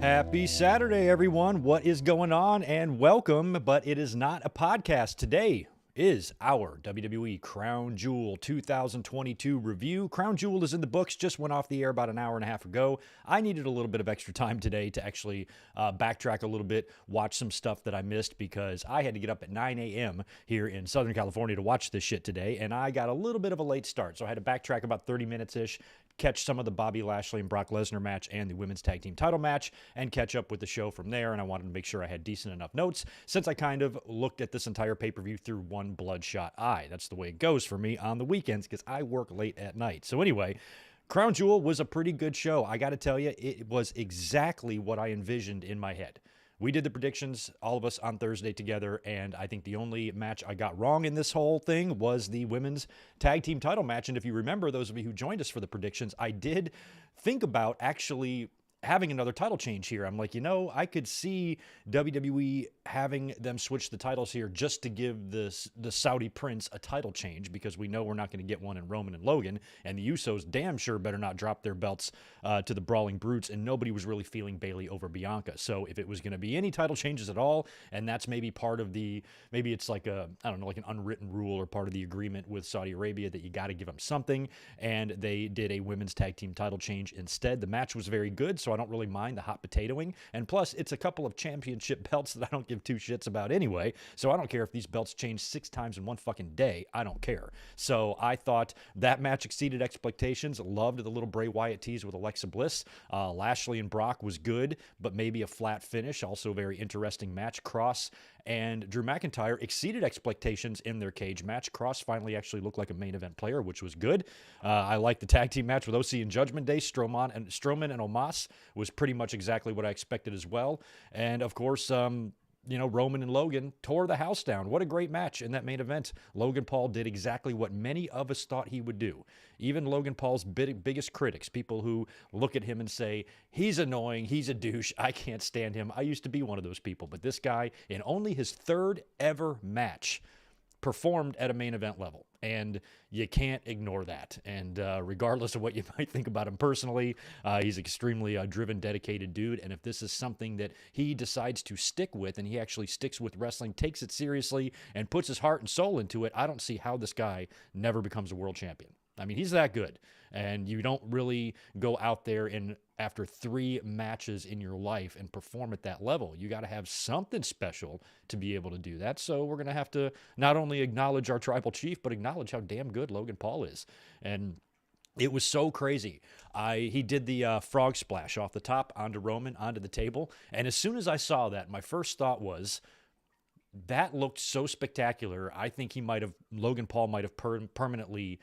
Happy Saturday, everyone. What is going on? And welcome, but it is not a podcast. Today is our WWE Crown Jewel 2022 review. Crown Jewel is in the books, just went off the air about an hour and a half ago. I needed a little bit of extra time today to actually backtrack a little bit, watch some stuff that I missed because I had to get up at 9 a.m. here in Southern California to watch this shit today, and I got a little bit of a late start, so I had to backtrack about 30 minutes-ish, catch some of the Bobby Lashley and Brock Lesnar match and the women's tag team title match, and catch up with the show from there. And I wanted to make sure I had decent enough notes since I kind of looked at this entire pay-per-view through one bloodshot eye. That's the way it goes for me on the weekends because I work late at night. So anyway, Crown Jewel was a pretty good show. I got to tell you, it was exactly what I envisioned in my head. We did the predictions, all of us, on Thursday together, and I think the only match I got wrong in this whole thing was the women's tag team title match. And if you remember, those of you who joined us for the predictions, I did think about actually having another title change here. I'm like, I could see WWE having them switch the titles here just to give the Saudi prince a title change, because we know we're not going to get one in Roman and Logan, and the Usos damn sure better not drop their belts to the Brawling Brutes, and nobody was really feeling Bayley over Bianca. So if it was going to be any title changes at all, and that's maybe part of maybe it's like like an unwritten rule or part of the agreement with Saudi Arabia that you got to give them something, and they did a women's tag team title change instead. The match was very good, so I don't really mind the hot potatoing, and plus it's a couple of championship belts that I don't give two shits about anyway, so I don't care if these belts change 6 times in one fucking day. I don't care. So I thought that match exceeded expectations. Loved the little Bray Wyatt tease with Alexa Bliss. Lashley and Brock was good, but maybe a flat finish. Also a very interesting match. Cross and Drew McIntyre exceeded expectations in their cage match. Cross finally actually looked like a main event player, which was good. I liked the tag team match with OC and Judgment Day. Strowman and Omos was pretty much exactly what I expected as well. And of course, Roman and Logan tore the house down. What a great match in that main event. Logan Paul did exactly what many of us thought he would do. Even Logan Paul's biggest critics, people who look at him and say, he's annoying, he's a douche, I can't stand him. I used to be one of those people. But this guy, in only his 3rd ever match, performed at a main event level, and you can't ignore that. And regardless of what you might think about him personally, he's extremely driven, dedicated dude, and if this is something that he decides to stick with, and he actually sticks with wrestling, takes it seriously, and puts his heart and soul into it, I don't see how this guy never becomes a world champion. I mean, he's that good, and you don't really go out there and after 3 matches in your life and perform at that level. You got to have something special to be able to do that. So we're going to have to not only acknowledge our tribal chief, but acknowledge how damn good Logan Paul is. And it was so crazy. He did the frog splash off the top onto Roman, onto the table. And as soon as I saw that, my first thought was, that looked so spectacular. I think Logan Paul might have permanently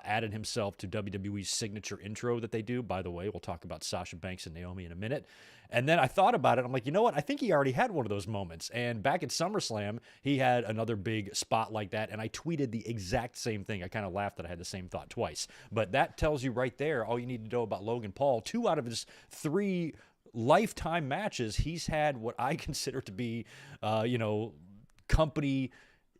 added himself to WWE's signature intro that they do. By the way, we'll talk about Sasha Banks and Naomi in a minute. And then I thought about it. I'm like, you know what? I think he already had one of those moments. And back at SummerSlam, he had another big spot like that. And I tweeted the exact same thing. I kind of laughed that I had the same thought twice. But that tells you right there all you need to know about Logan Paul. 2 out of his 3 lifetime matches, he's had what I consider to be, company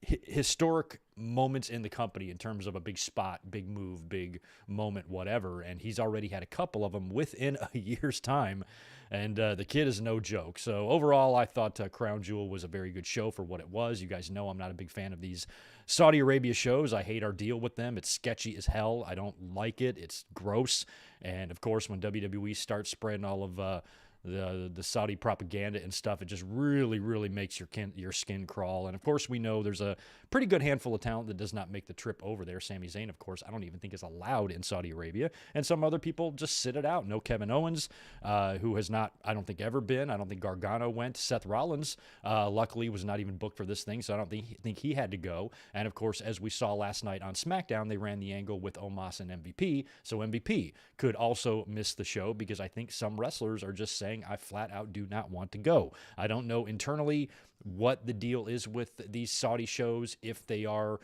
historic moments in the company in terms of a big spot, big move, big moment, whatever. And he's already had a couple of them within a year's time. And the kid is no joke. So overall, I thought Crown Jewel was a very good show for what it was. You guys know I'm not a big fan of these Saudi Arabia shows. I hate our deal with them. It's sketchy as hell. I don't like it. It's gross. And of course, when WWE starts spreading all of the Saudi propaganda and stuff, it just really, really makes your skin crawl. And of course, we know there's a pretty good handful of talent that does not make the trip over there. Sami Zayn, of course, I don't even think is allowed in Saudi Arabia. And some other people just sit it out. No Kevin Owens, who has not, I don't think, ever been. I don't think Gargano went. Seth Rollins, luckily, was not even booked for this thing, so I don't think he had to go. And of course, as we saw last night on SmackDown, they ran the angle with Omos and MVP. So MVP could also miss the show because I think some wrestlers are just saying, I flat out do not want to go. I don't know internally what the deal is with these Saudi shows, if they are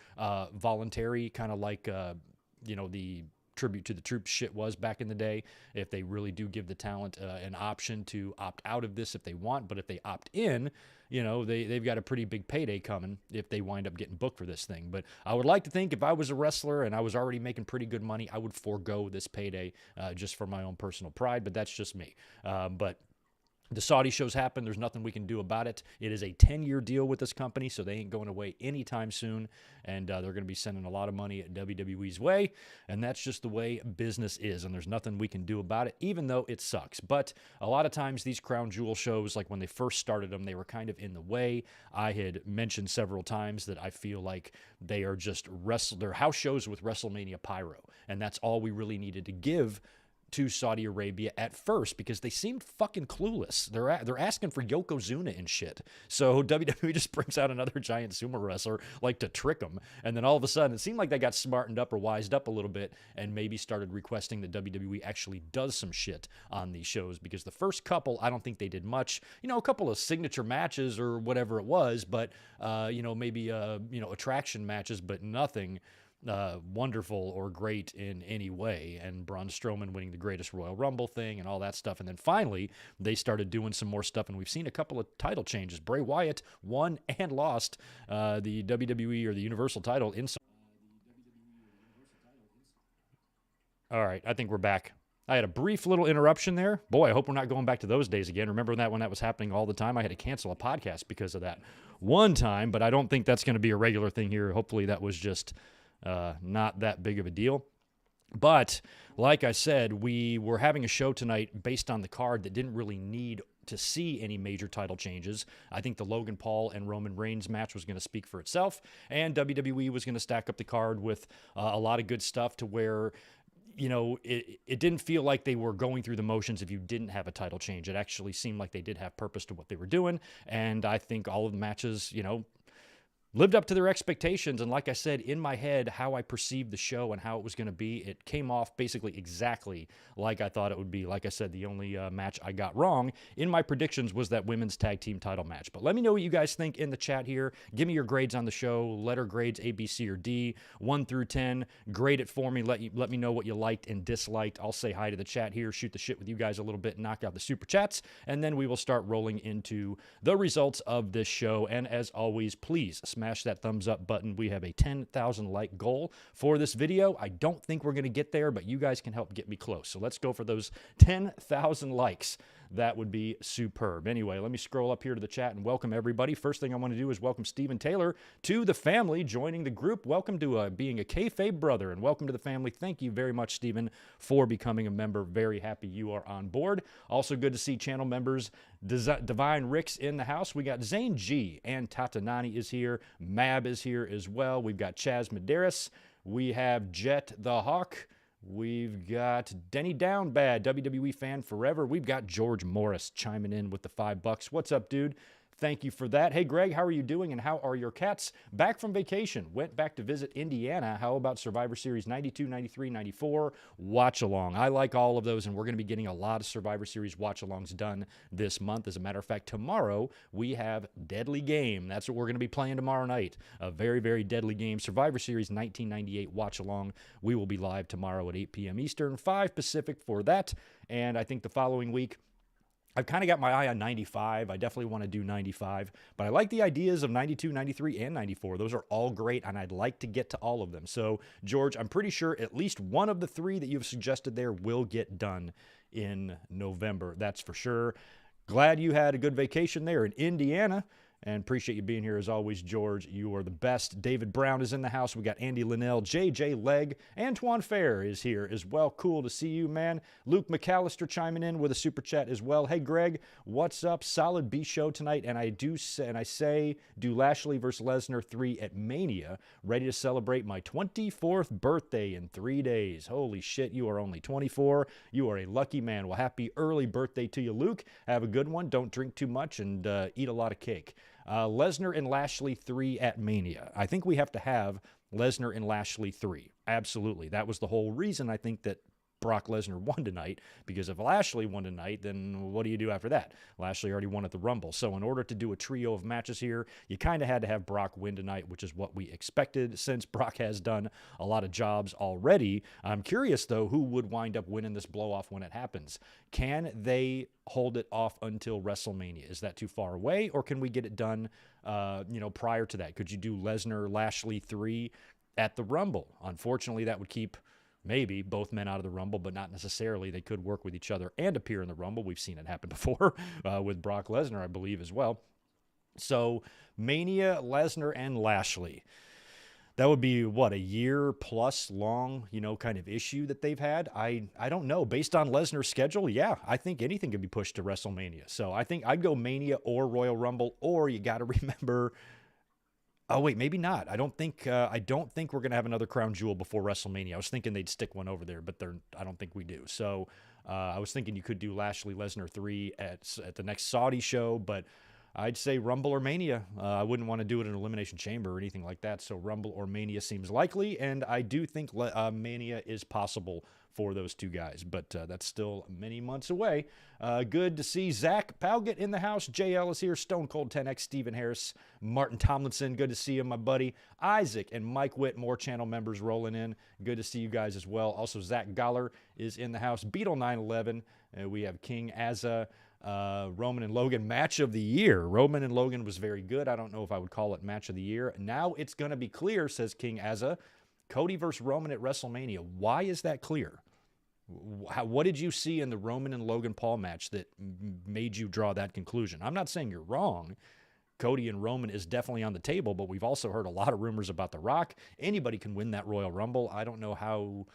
voluntary, kind of like, the tribute to the troops shit was back in the day, if they really do give the talent an option to opt out of this if they want. But if they opt in, they've got a pretty big payday coming if they wind up getting booked for this thing. But I would like to think if I was a wrestler and I was already making pretty good money, I would forego this payday just for my own personal pride. But that's just me. But The Saudi shows happen. There's nothing we can do about it. It is a 10-year deal with this company, so they ain't going away anytime soon. And they're going to be sending a lot of money at WWE's way. And that's just the way business is. And there's nothing we can do about it, even though it sucks. But a lot of times these Crown Jewel shows, like when they first started them, they were kind of in the way. I had mentioned several times that I feel like they are just they're house shows with WrestleMania pyro. And that's all we really needed to give to Saudi Arabia at first, because they seemed fucking clueless. They're asking for Yokozuna and shit. So WWE just brings out another giant sumo wrestler like to trick them, and then all of a sudden it seemed like they got smartened up or wised up a little bit and maybe started requesting that WWE actually does some shit on these shows, because the first couple I don't think they did much. A couple of signature matches or whatever it was, but maybe attraction matches, but nothing wonderful or great in any way. And Braun Strowman winning the greatest Royal Rumble thing and all that stuff. And then finally, they started doing some more stuff, and we've seen a couple of title changes. Bray Wyatt won and lost the WWE or the Universal title in some... All right, I think we're back. I had a brief little interruption there. Boy, I hope we're not going back to those days again. Remember that when that was happening all the time? I had to cancel a podcast because of that one time, but I don't think that's going to be a regular thing here. Hopefully that was just not that big of a deal. But like I said, we were having a show tonight based on the card that didn't really need to see any major title changes. I think the Logan Paul and Roman Reigns match was going to speak for itself, and WWE was going to stack up the card with a lot of good stuff to where it didn't feel like they were going through the motions if you didn't have a title change. It actually seemed like they did have purpose to what they were doing, and I think all of the matches, lived up to their expectations. And like I said, in my head, how I perceived the show and how it was going to be, it came off basically exactly like I thought it would be. Like I said, the only match I got wrong in my predictions was that women's tag team title match. But let me know what you guys think in the chat here. Give me your grades on the show, letter grades A, B, C, or D, 1 through 10. Grade it for me. Let me know what you liked and disliked. I'll say hi to the chat here, shoot the shit with you guys a little bit, knock out the super chats, and then we will start rolling into the results of this show. And as always, please smash that thumbs up button. We have a 10,000 like goal for this video. I don't think we're going to get there, but you guys can help get me close. So let's go for those 10,000 likes. That would be superb. Anyway, let me scroll up here to the chat and welcome everybody. First thing I want to do is welcome Stephen Taylor to the family, joining the group. Welcome to being a kayfabe brother, and welcome to the family. Thank you very much, Stephen, for becoming a member. Very happy you are on board. Also good to see channel members Divine Ricks in the house. We got Zane G and Tatanani is here. Mab is here as well. We've got Chaz Medeiros. We have Jet the Hawk. We've got Denny Downbad, WWE fan forever. We've got George Morris chiming in with the $5. What's up, dude? Thank you for that. Hey, Greg, how are you doing, and how are your cats? Back from vacation. Went back to visit Indiana. How about Survivor Series 92, 93, 94? Watch along. I like all of those, and we're going to be getting a lot of Survivor Series watch alongs done this month. As a matter of fact, tomorrow we have Deadly Game. That's what we're going to be playing tomorrow night. A very, very deadly game. Survivor Series 1998 watch along. We will be live tomorrow at 8 p.m. Eastern, 5 Pacific for that. And I think the following week, I've kind of got my eye on 95. I definitely want to do 95, but I like the ideas of 92, 93, and 94. Those are all great, and I'd like to get to all of them. So, George, I'm pretty sure at least one of the 3 that you've suggested there will get done in November. That's for sure. Glad you had a good vacation there in Indiana. And appreciate you being here as always, George. You are the best. David Brown is in the house. We got Andy Linnell, JJ Legg, Antoine Fair is here as well. Cool to see you, man. Luke McAllister chiming in with a super chat as well. Hey, Greg, what's up? Solid B show tonight. And I say, do Lashley versus Lesnar 3 at Mania. Ready to celebrate my 24th birthday in 3 days. Holy shit, you are only 24. You are a lucky man. Well, happy early birthday to you, Luke. Have a good one. Don't drink too much and eat a lot of cake. Lesnar and Lashley 3 at Mania. I think we have to have Lesnar and Lashley 3. Absolutely. That was the whole reason I think that Brock Lesnar won tonight, because if Lashley won tonight, then what do you do after that? Lashley already won at the Rumble. So in order to do a trio of matches here, you kind of had to have Brock win tonight, which is what we expected since Brock has done a lot of jobs already. I'm curious, though, who would wind up winning this blow-off when it happens. Can they hold it off until WrestleMania? Is that too far away, or can we get it done prior to that? Could you do Lesnar, Lashley 3 at the Rumble? Unfortunately, that would keep maybe both men out of the Rumble, but not necessarily. They could work with each other and appear in the Rumble. We've seen it happen before with Brock Lesnar, I believe, as well. So Mania, Lesnar, and Lashley. That would be, what, a year plus long, kind of issue that they've had? I don't know. Based on Lesnar's schedule, yeah, I think anything could be pushed to WrestleMania. So I think I'd go Mania or Royal Rumble, or you got to remember, oh, wait, maybe not. I don't think we're going to have another crown jewel before WrestleMania. I was thinking they'd stick one over there, but I don't think we do. So I was thinking you could do Lashley Lesnar 3 at the next Saudi show, but I'd say Rumble or Mania. I wouldn't want to do it in an Elimination Chamber or anything like that, so Rumble or Mania seems likely, and I do think Mania is possible for those two guys, but that's still many months away. Good to see Zach Palgett in the house. JL is here. Stone Cold 10X, Stephen Harris, Martin Tomlinson. Good to see you, my buddy. Isaac and Mike Witt, more channel members rolling in. Good to see you guys as well. Also, Zach Goller is in the house. Beetle 911. We have King Azza. Roman and Logan match of the year. Roman and Logan was very good. I don't know if I would call it match of the year. Now it's going to be clear, says King Azza. Cody versus Roman at WrestleMania. Why is that clear? What did you see in the Roman and Logan Paul match that made you draw that conclusion? I'm not saying you're wrong. Cody and Roman is definitely on the table, but we've also heard a lot of rumors about The Rock. Anybody can win that Royal Rumble. I don't know how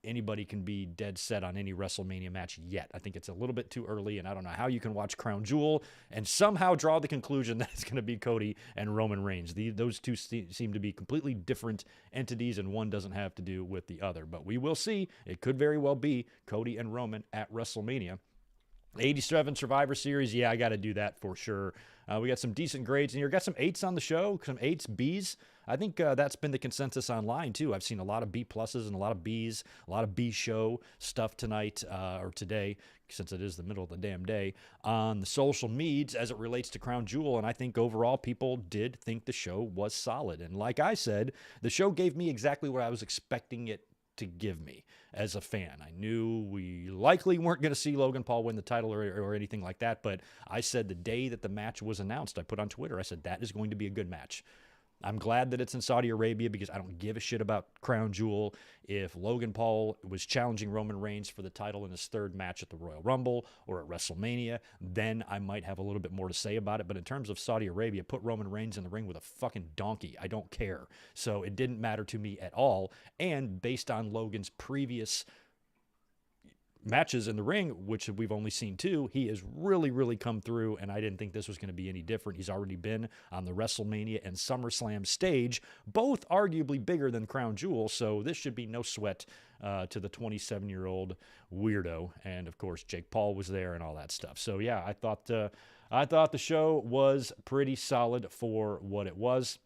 anybody can be dead set on any WrestleMania match yet. I think it's a little bit too early, and I don't know how you can watch Crown Jewel and somehow draw the conclusion that it's going to be Cody and Roman Reigns. Those two seem to be completely different entities, and one doesn't have to do with the other. But we will see. It could very well be Cody and Roman at WrestleMania. 87 Survivor Series, yeah, I got to do that for sure. We got some decent grades in here. Got some 8s on the show, some 8s, Bs. I think that's been the consensus online, too. I've seen a lot of B pluses and a lot of Bs, a lot of B show stuff tonight or today, since it is the middle of the damn day, on the social medias as it relates to Crown Jewel. And I think overall people did think the show was solid. And like I said, the show gave me exactly what I was expecting it to give me as a fan. I knew we likely weren't going to see Logan Paul win the title or anything like that, but I said the day that the match was announced, I put on Twitter, I said, that is going to be a good match. I'm glad that it's in Saudi Arabia because I don't give a shit about Crown Jewel. If Logan Paul was challenging Roman Reigns for the title in his third match at the Royal Rumble or at WrestleMania, then I might have a little bit more to say about it. But in terms of Saudi Arabia, put Roman Reigns in the ring with a fucking donkey. I don't care. So it didn't matter to me at all. And based on Logan's previous matches in the ring, which we've only seen 2, he has really come through, and I didn't think this was going to be any different. He's already been on the WrestleMania and SummerSlam stage, both arguably bigger than Crown Jewel, so this should be no sweat to the 27-year-old weirdo. And of course Jake Paul was there and all that stuff. So yeah, I thought the show was pretty solid for what it was.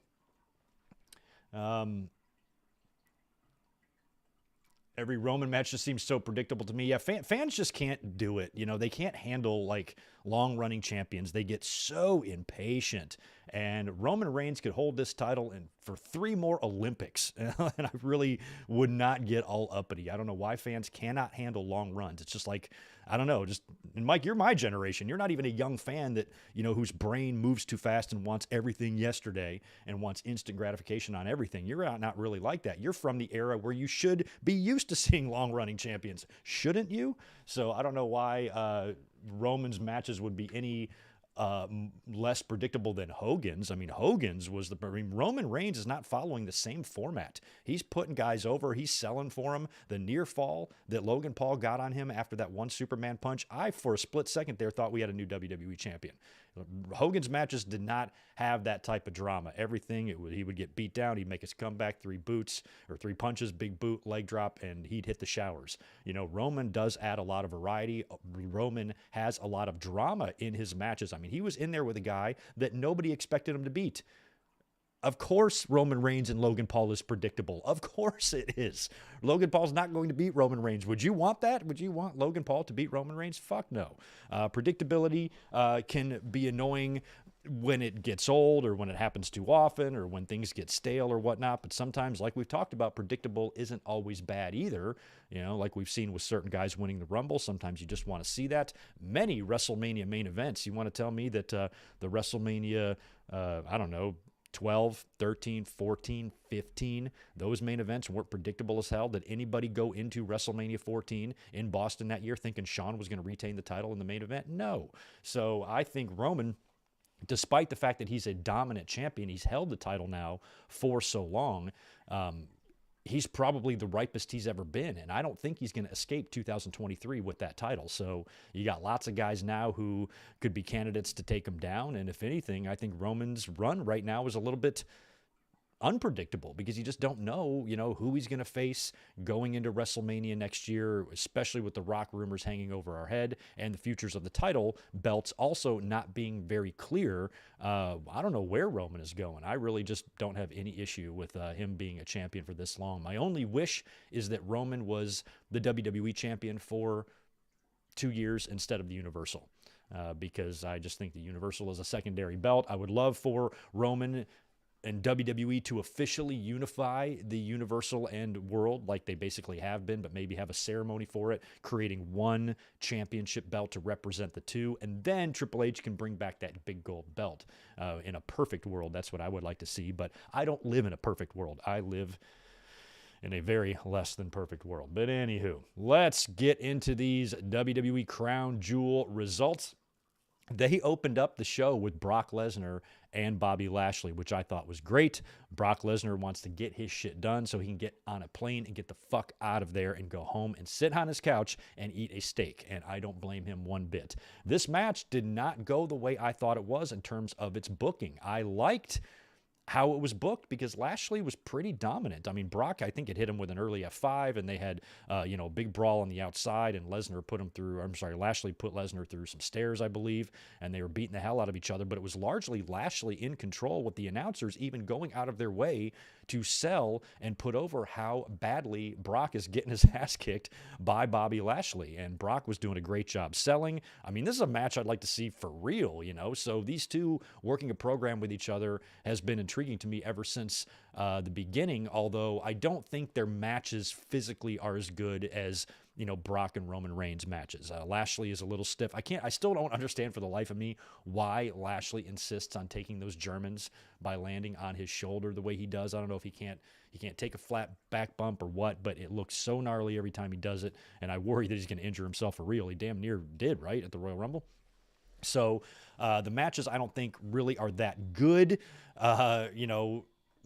Every Roman match just seems so predictable to me. Yeah, fans just can't do it. They can't handle, like, long-running champions. They get so impatient. And Roman Reigns could hold this title for 3 more Olympics. And I really would not get all uppity. I don't know why fans cannot handle long runs. It's just like, I don't know. And Mike, you're my generation. You're not even a young fan that, whose brain moves too fast and wants everything yesterday and wants instant gratification on everything. You're not really like that. You're from the era where you should be used to seeing long-running champions, shouldn't you? So I don't know why Roman's matches would be any less predictable than Hogan's. I mean, Roman Reigns is not following the same format. He's putting guys over. He's selling for him. The near fall that Logan Paul got on him after that one Superman punch, I, for a split second there, thought we had a new WWE champion. Hogan's matches did not have that type of drama. Everything, he would get beat down, he'd make his comeback, 3 boots or 3 punches, big boot, leg drop, and he'd hit the showers. Roman does add a lot of variety. Roman has a lot of drama in his matches. I mean, he was in there with a guy that nobody expected him to beat. Of course, Roman Reigns and Logan Paul is predictable. Of course it is. Logan Paul's not going to beat Roman Reigns. Would you want that? Would you want Logan Paul to beat Roman Reigns? Fuck no. Predictability can be annoying when it gets old or when it happens too often or when things get stale or whatnot. But sometimes, like we've talked about, predictable isn't always bad either. Like we've seen with certain guys winning the Rumble. Sometimes you just want to see that. Many WrestleMania main events. You want to tell me that the WrestleMania, 12, 13, 14, 15. Those main events weren't predictable as hell. Did anybody go into WrestleMania 14 in Boston that year thinking Shawn was going to retain the title in the main event? No. So I think Roman, despite the fact that he's a dominant champion, he's held the title now for so long, he's probably the ripest he's ever been, and I don't think he's going to escape 2023 with that title. So you got lots of guys now who could be candidates to take him down, and if anything, I think Roman's run right now is a little bit unpredictable because you just don't know, who he's going to face going into WrestleMania next year, especially with the Rock rumors hanging over our head and the futures of the title belts also not being very clear. I don't know where Roman is going. I really just don't have any issue with him being a champion for this long. My only wish is that Roman was the WWE champion for 2 years instead of the Universal, because I just think the Universal is a secondary belt. I would love for Roman and WWE to officially unify the Universal and World like they basically have been, but maybe have a ceremony for it, creating one championship belt to represent the two, and then Triple H can bring back that big gold belt. In a perfect world, that's what I would like to see, but I don't live in a perfect world. I live in a very less than perfect world. But anywho, let's get into these WWE Crown Jewel results. They opened up the show with Brock Lesnar and Bobby Lashley, which I thought was great. Brock Lesnar wants to get his shit done so he can get on a plane and get the fuck out of there and go home and sit on his couch and eat a steak, and I don't blame him one bit. This match did not go the way I thought it was in terms of its booking. I liked how it was booked because Lashley was pretty dominant. I mean, Brock, I think it hit him with an early F5, and they had, big brawl on the outside, and Lashley put Lesnar through some stairs, I believe, and they were beating the hell out of each other, but it was largely Lashley in control, with the announcers even going out of their way to sell and put over how badly Brock is getting his ass kicked by Bobby Lashley, and Brock was doing a great job selling. I mean, this is a match I'd like to see for real, so these two working a program with each other has been intriguing to me ever since the beginning, although I don't think their matches physically are as good as Brock and Roman Reigns matches. Lashley is a little stiff. I still don't understand for the life of me why Lashley insists on taking those Germans by landing on his shoulder the way he does. I don't know if he can't take a flat back bump or what, but it looks so gnarly every time he does it, and I worry that he's going to injure himself for real. He damn near did, right, at the Royal Rumble. So the matches I don't think really are that good,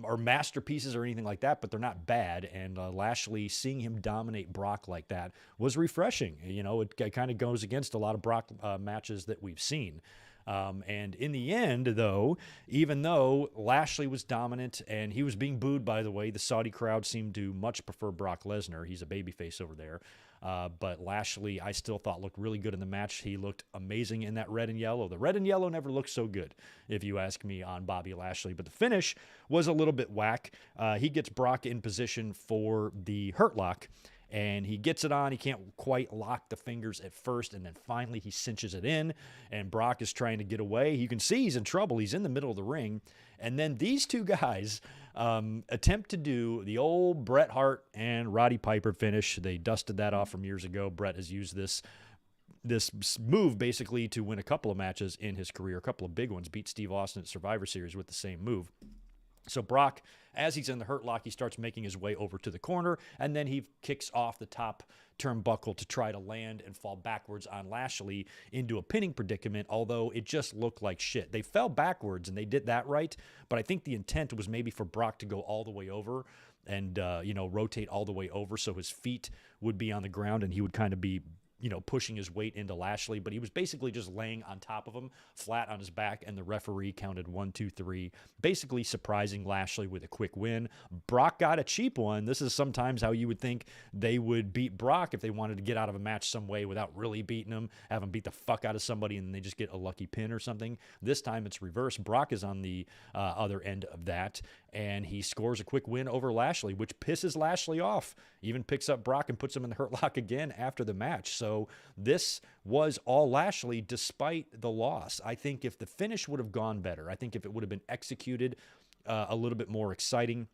or masterpieces or anything like that, but they're not bad. And Lashley, seeing him dominate Brock like that was refreshing. It kind of goes against a lot of Brock matches that we've seen. And in the end, though, even though Lashley was dominant and he was being booed, by the way, the Saudi crowd seemed to much prefer Brock Lesnar. He's a babyface over there. But Lashley, I still thought looked really good in the match. He looked amazing in that red and yellow. The red and yellow never looked so good, if you ask me, on Bobby Lashley. But the finish was a little bit whack. He gets Brock in position for the Hurt Lock, and he gets it on. He can't quite lock the fingers at first, and then finally he cinches it in, and Brock is trying to get away. You can see he's in trouble. He's in the middle of the ring, and then these two guys attempt to do the old Bret Hart and Roddy Piper finish. They dusted that off from years ago. Bret has used this move basically to win a couple of matches in his career, a couple of big ones, beat Steve Austin at Survivor Series with the same move. So Brock, as he's in the Hurt Lock, he starts making his way over to the corner, and then he kicks off the top turnbuckle to try to land and fall backwards on Lashley into a pinning predicament, although it just looked like shit. They fell backwards, and they did that right, but I think the intent was maybe for Brock to go all the way over and, rotate all the way over so his feet would be on the ground and he would kind of be pushing his weight into Lashley, but he was basically just laying on top of him, flat on his back, and the referee counted 1, 2, 3, basically surprising Lashley with a quick win. Brock got a cheap one. This is sometimes how you would think they would beat Brock if they wanted to get out of a match some way without really beating him, have him beat the fuck out of somebody, and they just get a lucky pin or something. This time it's reverse. Brock is on the other end of that, and he scores a quick win over Lashley, which pisses Lashley off. Even picks up Brock and puts him in the Hurt Lock again after the match. So this was all Lashley despite the loss. I think if the finish would have gone better, I think if it would have been executed a little bit more exciting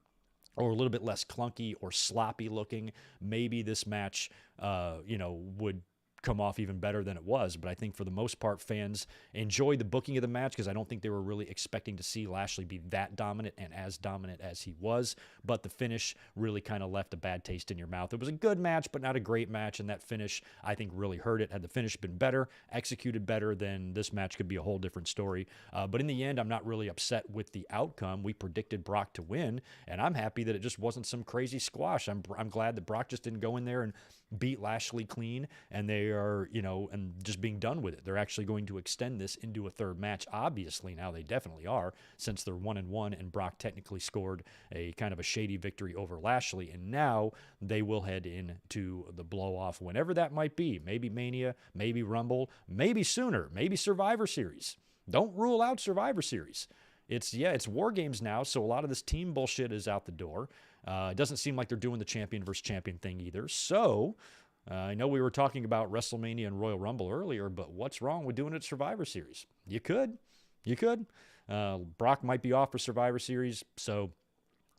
or a little bit less clunky or sloppy looking, maybe this match, would come off even better than it was. But I think for the most part, fans enjoyed the booking of the match because I don't think they were really expecting to see Lashley be that dominant and as dominant as he was. But the finish really kind of left a bad taste in your mouth. It was a good match, but not a great match. And that finish, I think, really hurt it. Had the finish been better, executed better, then this match could be a whole different story. But in the end, I'm not really upset with the outcome. We predicted Brock to win, and I'm happy that it just wasn't some crazy squash. I'm glad that Brock just didn't go in there and beat Lashley clean, and they are, and just being done with it. They're actually going to extend this into a third match. Obviously, now they definitely are, since they're 1-1, and Brock technically scored a kind of a shady victory over Lashley, and now they will head into the blow-off, whenever that might be. Maybe Mania, maybe Rumble, maybe sooner, maybe Survivor Series. Don't rule out Survivor Series. It's War Games now, so a lot of this team bullshit is out the door. It doesn't seem like they're doing the champion versus champion thing either. So I know we were talking about WrestleMania and Royal Rumble earlier, but what's wrong with doing it at Survivor Series? You could. Brock might be off for Survivor Series, so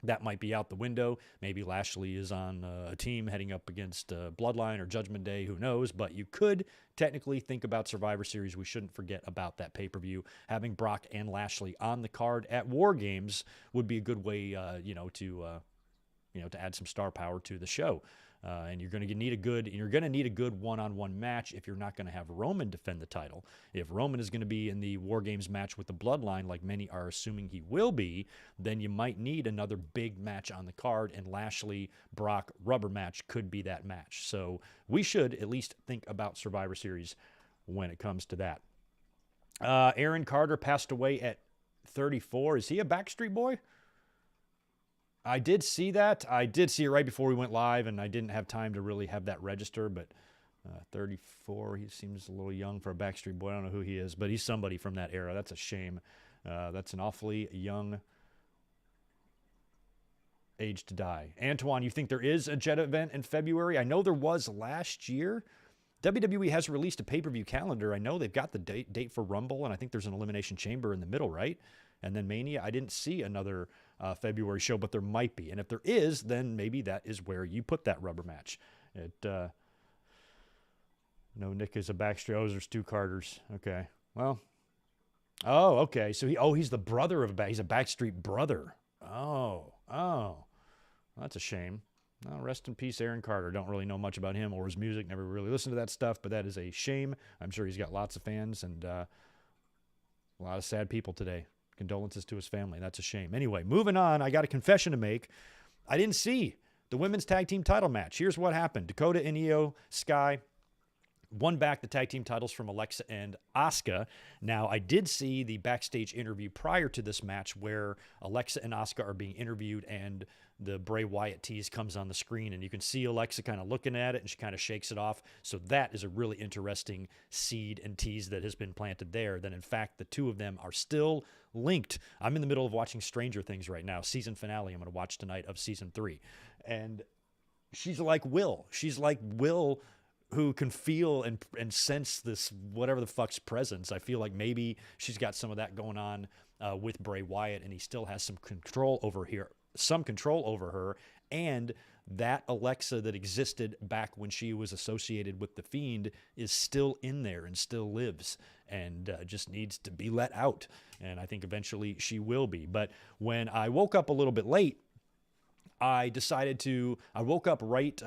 that might be out the window. Maybe Lashley is on a team heading up against Bloodline or Judgment Day. Who knows? But you could technically think about Survivor Series. We shouldn't forget about that pay-per-view. Having Brock and Lashley on the card at War Games would be a good way, to add some star power to the show. And you're going to need a good one-on-one match if you're not going to have Roman defend the title. If Roman is going to be in the War Games match with the Bloodline, like many are assuming he will be, then you might need another big match on the card, and Lashley-Brock rubber match could be that match. So we should at least think about Survivor Series when it comes to that. Aaron Carter passed away at 34. Is he a Backstreet Boy? I did see that. I did see it right before we went live, and I didn't have time to really have that register, but 34, he seems a little young for a Backstreet Boy. I don't know who he is, but he's somebody from that era. That's a shame. That's an awfully young age to die. Antoine, you think there is a Jet event in February? I know there was last year. WWE has released a pay-per-view calendar. I know they've got the date for Rumble, and I think there's an Elimination Chamber in the middle, right? And then Mania. I didn't see another February show, but there might be. And if there is, then maybe that is where you put that rubber match. No, Nick is a Backstreet. Oh, there's two Carters. Okay. Well. Oh, okay. So he's the brother of he's a Backstreet brother. Oh. That's a shame. Well, rest in peace, Aaron Carter. Don't really know much about him or his music. Never really listened to that stuff, but that is a shame. I'm sure he's got lots of fans and a lot of sad people today. Condolences to his family. That's a shame. Anyway, moving on. I got a confession to make. I didn't see the women's tag team title match. Here's what happened. Dakota and Io Sky won back the tag team titles from Alexa and Asuka. Now, I did see the backstage interview prior to this match where Alexa and Asuka are being interviewed and the Bray Wyatt tease comes on the screen, and you can see Alexa kind of looking at it, and she kind of shakes it off. So that is a really interesting seed and tease that has been planted there. Then, in fact, the two of them are still linked. I'm in the middle of watching Stranger Things right now, season finale. I'm going to watch tonight of season 3. And she's like Will. She's like Will, who can feel and sense this whatever the fuck's presence. I feel like maybe she's got some of that going on with Bray Wyatt, and he still has some control over her, and that Alexa that existed back when she was associated with The Fiend is still in there and still lives and just needs to be let out. And I think eventually she will be. But when I woke up a little bit late, I woke up right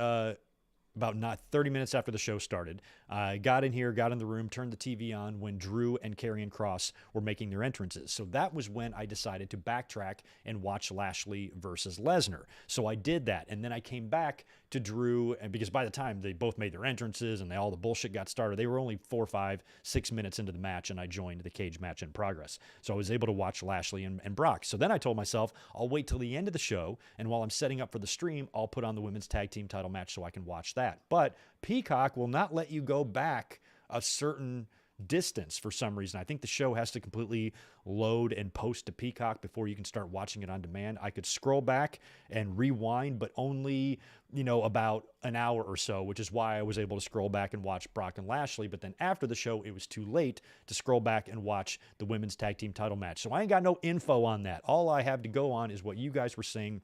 about not 30 minutes after the show started. I got in the room, turned the TV on when Drew and Karrion Kross were making their entrances. So that was when I decided to backtrack and watch Lashley versus Lesnar. So I did that. And then I came back to Drew, and because by the time they both made their entrances and all the bullshit got started, they were only 4, 5, 6 minutes into the match, and I joined the cage match in progress. So I was able to watch Lashley and Brock. So then I told myself, I'll wait till the end of the show, and while I'm setting up for the stream, I'll put on the women's tag team title match so I can watch that. But Peacock will not let you go back a certain distance for some reason. I think the show has to completely load and post to Peacock before you can start watching it on demand. I could scroll back and rewind, but only, about an hour or so, which is why I was able to scroll back and watch Brock and Lashley. But then after the show, it was too late to scroll back and watch the women's tag team title match. So I ain't got no info on that. All I have to go on is what you guys were saying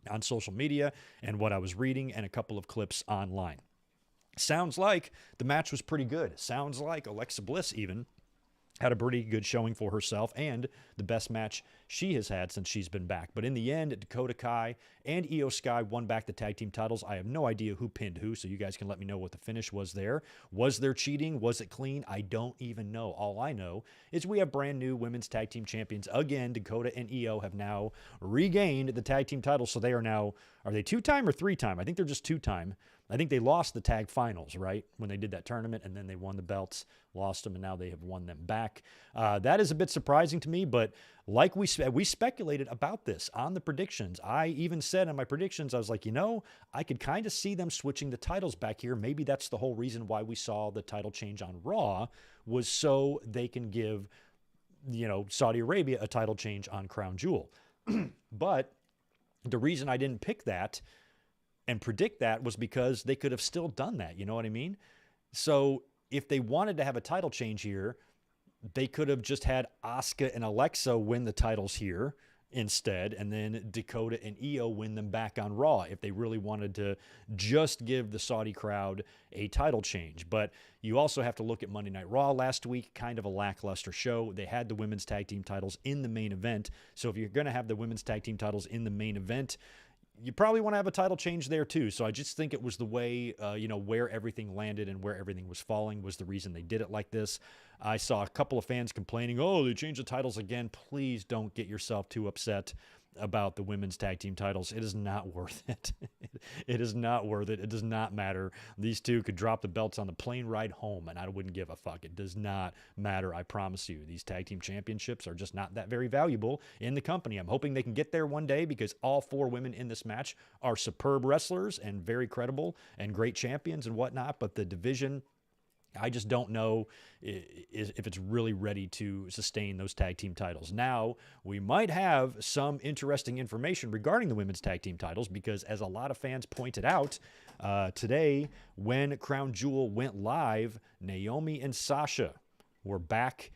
on social media and what I was reading and a couple of clips online. Sounds like the match was pretty good. Sounds like Alexa Bliss even had a pretty good showing for herself and the best match she has had since she's been back. But in the end, Dakota Kai and Io Sky won back the tag team titles. I have no idea who pinned who, so you guys can let me know what the finish was there. Was there cheating? Was it clean? I don't even know. All I know is we have brand new women's tag team champions. Again, Dakota and Io have now regained the tag team titles, so they are now, are they 2-time or 3-time? I think they're just 2-time. I think they lost the tag finals, right, when they did that tournament, and then they won the belts, lost them, and now they have won them back. That is a bit surprising to me, but like we speculated about this on the predictions. I even said in my predictions, I was like, I could kind of see them switching the titles back here. Maybe that's the whole reason why we saw the title change on Raw, was so they can give, Saudi Arabia a title change on Crown Jewel. But the reason I didn't pick that and predict that was because they could have still done that. You know what I mean? So if they wanted to have a title change here, they could have just had Asuka and Alexa win the titles here instead, and then Dakota and Io win them back on Raw if they really wanted to just give the Saudi crowd a title change. But you also have to look at Monday Night Raw last week, kind of a lackluster show. They had the women's tag team titles in the main event. So if you're going to have the women's tag team titles in the main event, you probably want to have a title change there too. So I just think it was the way, where everything landed and where everything was falling was the reason they did it like this. I saw a couple of fans complaining, oh, they changed the titles again. Please don't get yourself too upset about the women's tag team titles. It is not worth it. It is not worth it. It does not matter. These two could drop the belts on the plane ride home, and I wouldn't give a fuck. It does not matter. I promise you. These tag team championships are just not that very valuable in the company. I'm hoping they can get there one day because all 4 women in this match are superb wrestlers and very credible and great champions and whatnot, but the division, I just don't know if it's really ready to sustain those tag team titles. Now, we might have some interesting information regarding the women's tag team titles because, as a lot of fans pointed out, today when Crown Jewel went live, Naomi and Sasha were back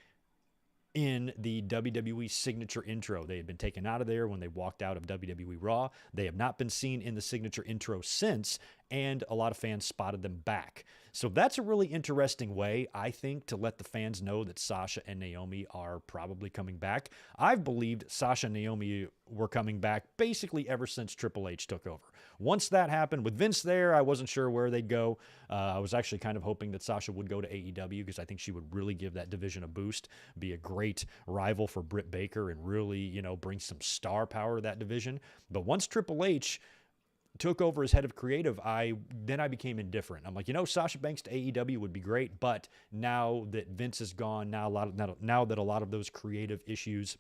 in the WWE signature intro. They had been taken out of there when they walked out of WWE Raw. They have not been seen in the signature intro since, and a lot of fans spotted them back. So that's a really interesting way, I think, to let the fans know that Sasha and Naomi are probably coming back. I've believed Sasha and Naomi were coming back basically ever since Triple H took over. Once that happened, with Vince there, I wasn't sure where they'd go. I was actually kind of hoping that Sasha would go to AEW because I think she would really give that division a boost, be a great rival for Britt Baker, and really, bring some star power to that division. But once Triple H took over as head of creative, I became indifferent. I'm like, Sasha Banks to AEW would be great, but now that Vince is gone, now that a lot of those creative issues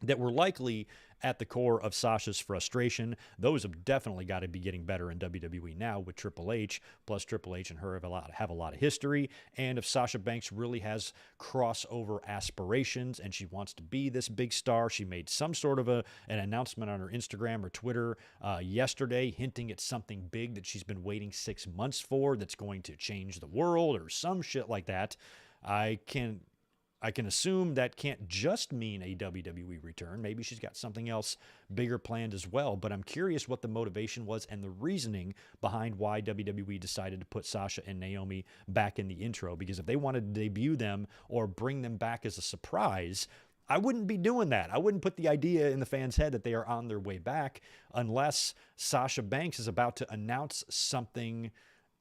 that were likely at the core of Sasha's frustration, those have definitely got to be getting better in WWE now with Triple H. Plus, Triple H and her have a lot of history. And if Sasha Banks really has crossover aspirations and she wants to be this big star, she made some sort of an announcement on her Instagram or Twitter yesterday, hinting at something big that she's been waiting 6 months for that's going to change the world or some shit like that. I can assume that can't just mean a WWE return. Maybe she's got something else bigger planned as well. But I'm curious what the motivation was and the reasoning behind why WWE decided to put Sasha and Naomi back in the intro. Because if they wanted to debut them or bring them back as a surprise, I wouldn't be doing that. I wouldn't put the idea in the fans' head that they are on their way back unless Sasha Banks is about to announce something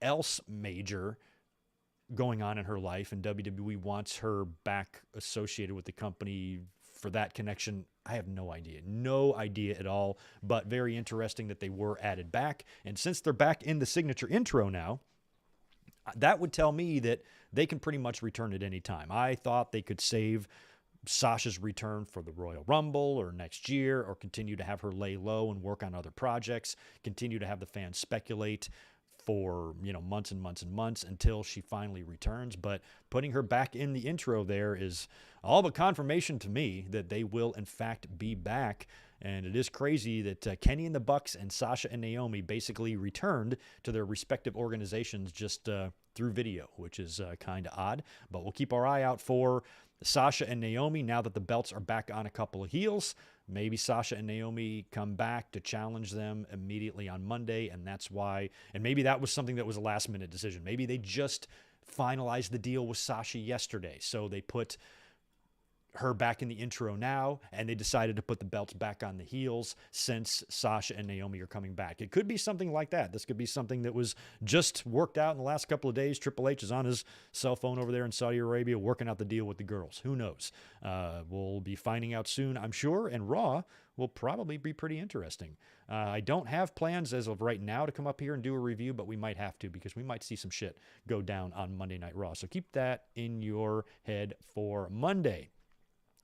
else major going on in her life, and WWE wants her back associated with the company for that connection. I have no idea at all, but very interesting that they were added back. And since they're back in the signature intro now, that would tell me that they can pretty much return at any time. I thought they could save Sasha's return for the Royal Rumble or next year, or continue to have her lay low and work on other projects, continue to have the fans speculate for months and months and months until she finally returns. But putting her back in the intro there is all but confirmation to me that they will in fact be back. And it is crazy that Kenny and the Bucks and Sasha and Naomi basically returned to their respective organizations just through video, which is kind of odd. But we'll keep our eye out for Sasha and Naomi now that the belts are back on a couple of heels. Maybe Sasha and Naomi come back to challenge them immediately on Monday, and that's why. And maybe that was something that was a last-minute decision. Maybe they just finalized the deal with Sasha yesterday, so they put her back in the intro now, and they decided to put the belts back on the heels since Sasha and Naomi are coming back. It could be something like that. This could be something that was just worked out in the last couple of days. Triple H is on his cell phone over there in Saudi Arabia working out the deal with the girls. Who knows? We'll be finding out soon, I'm sure, and Raw will probably be pretty interesting. I don't have plans as of right now to come up here and do a review, but we might have to because we might see some shit go down on Monday Night Raw. So keep that in your head for Monday.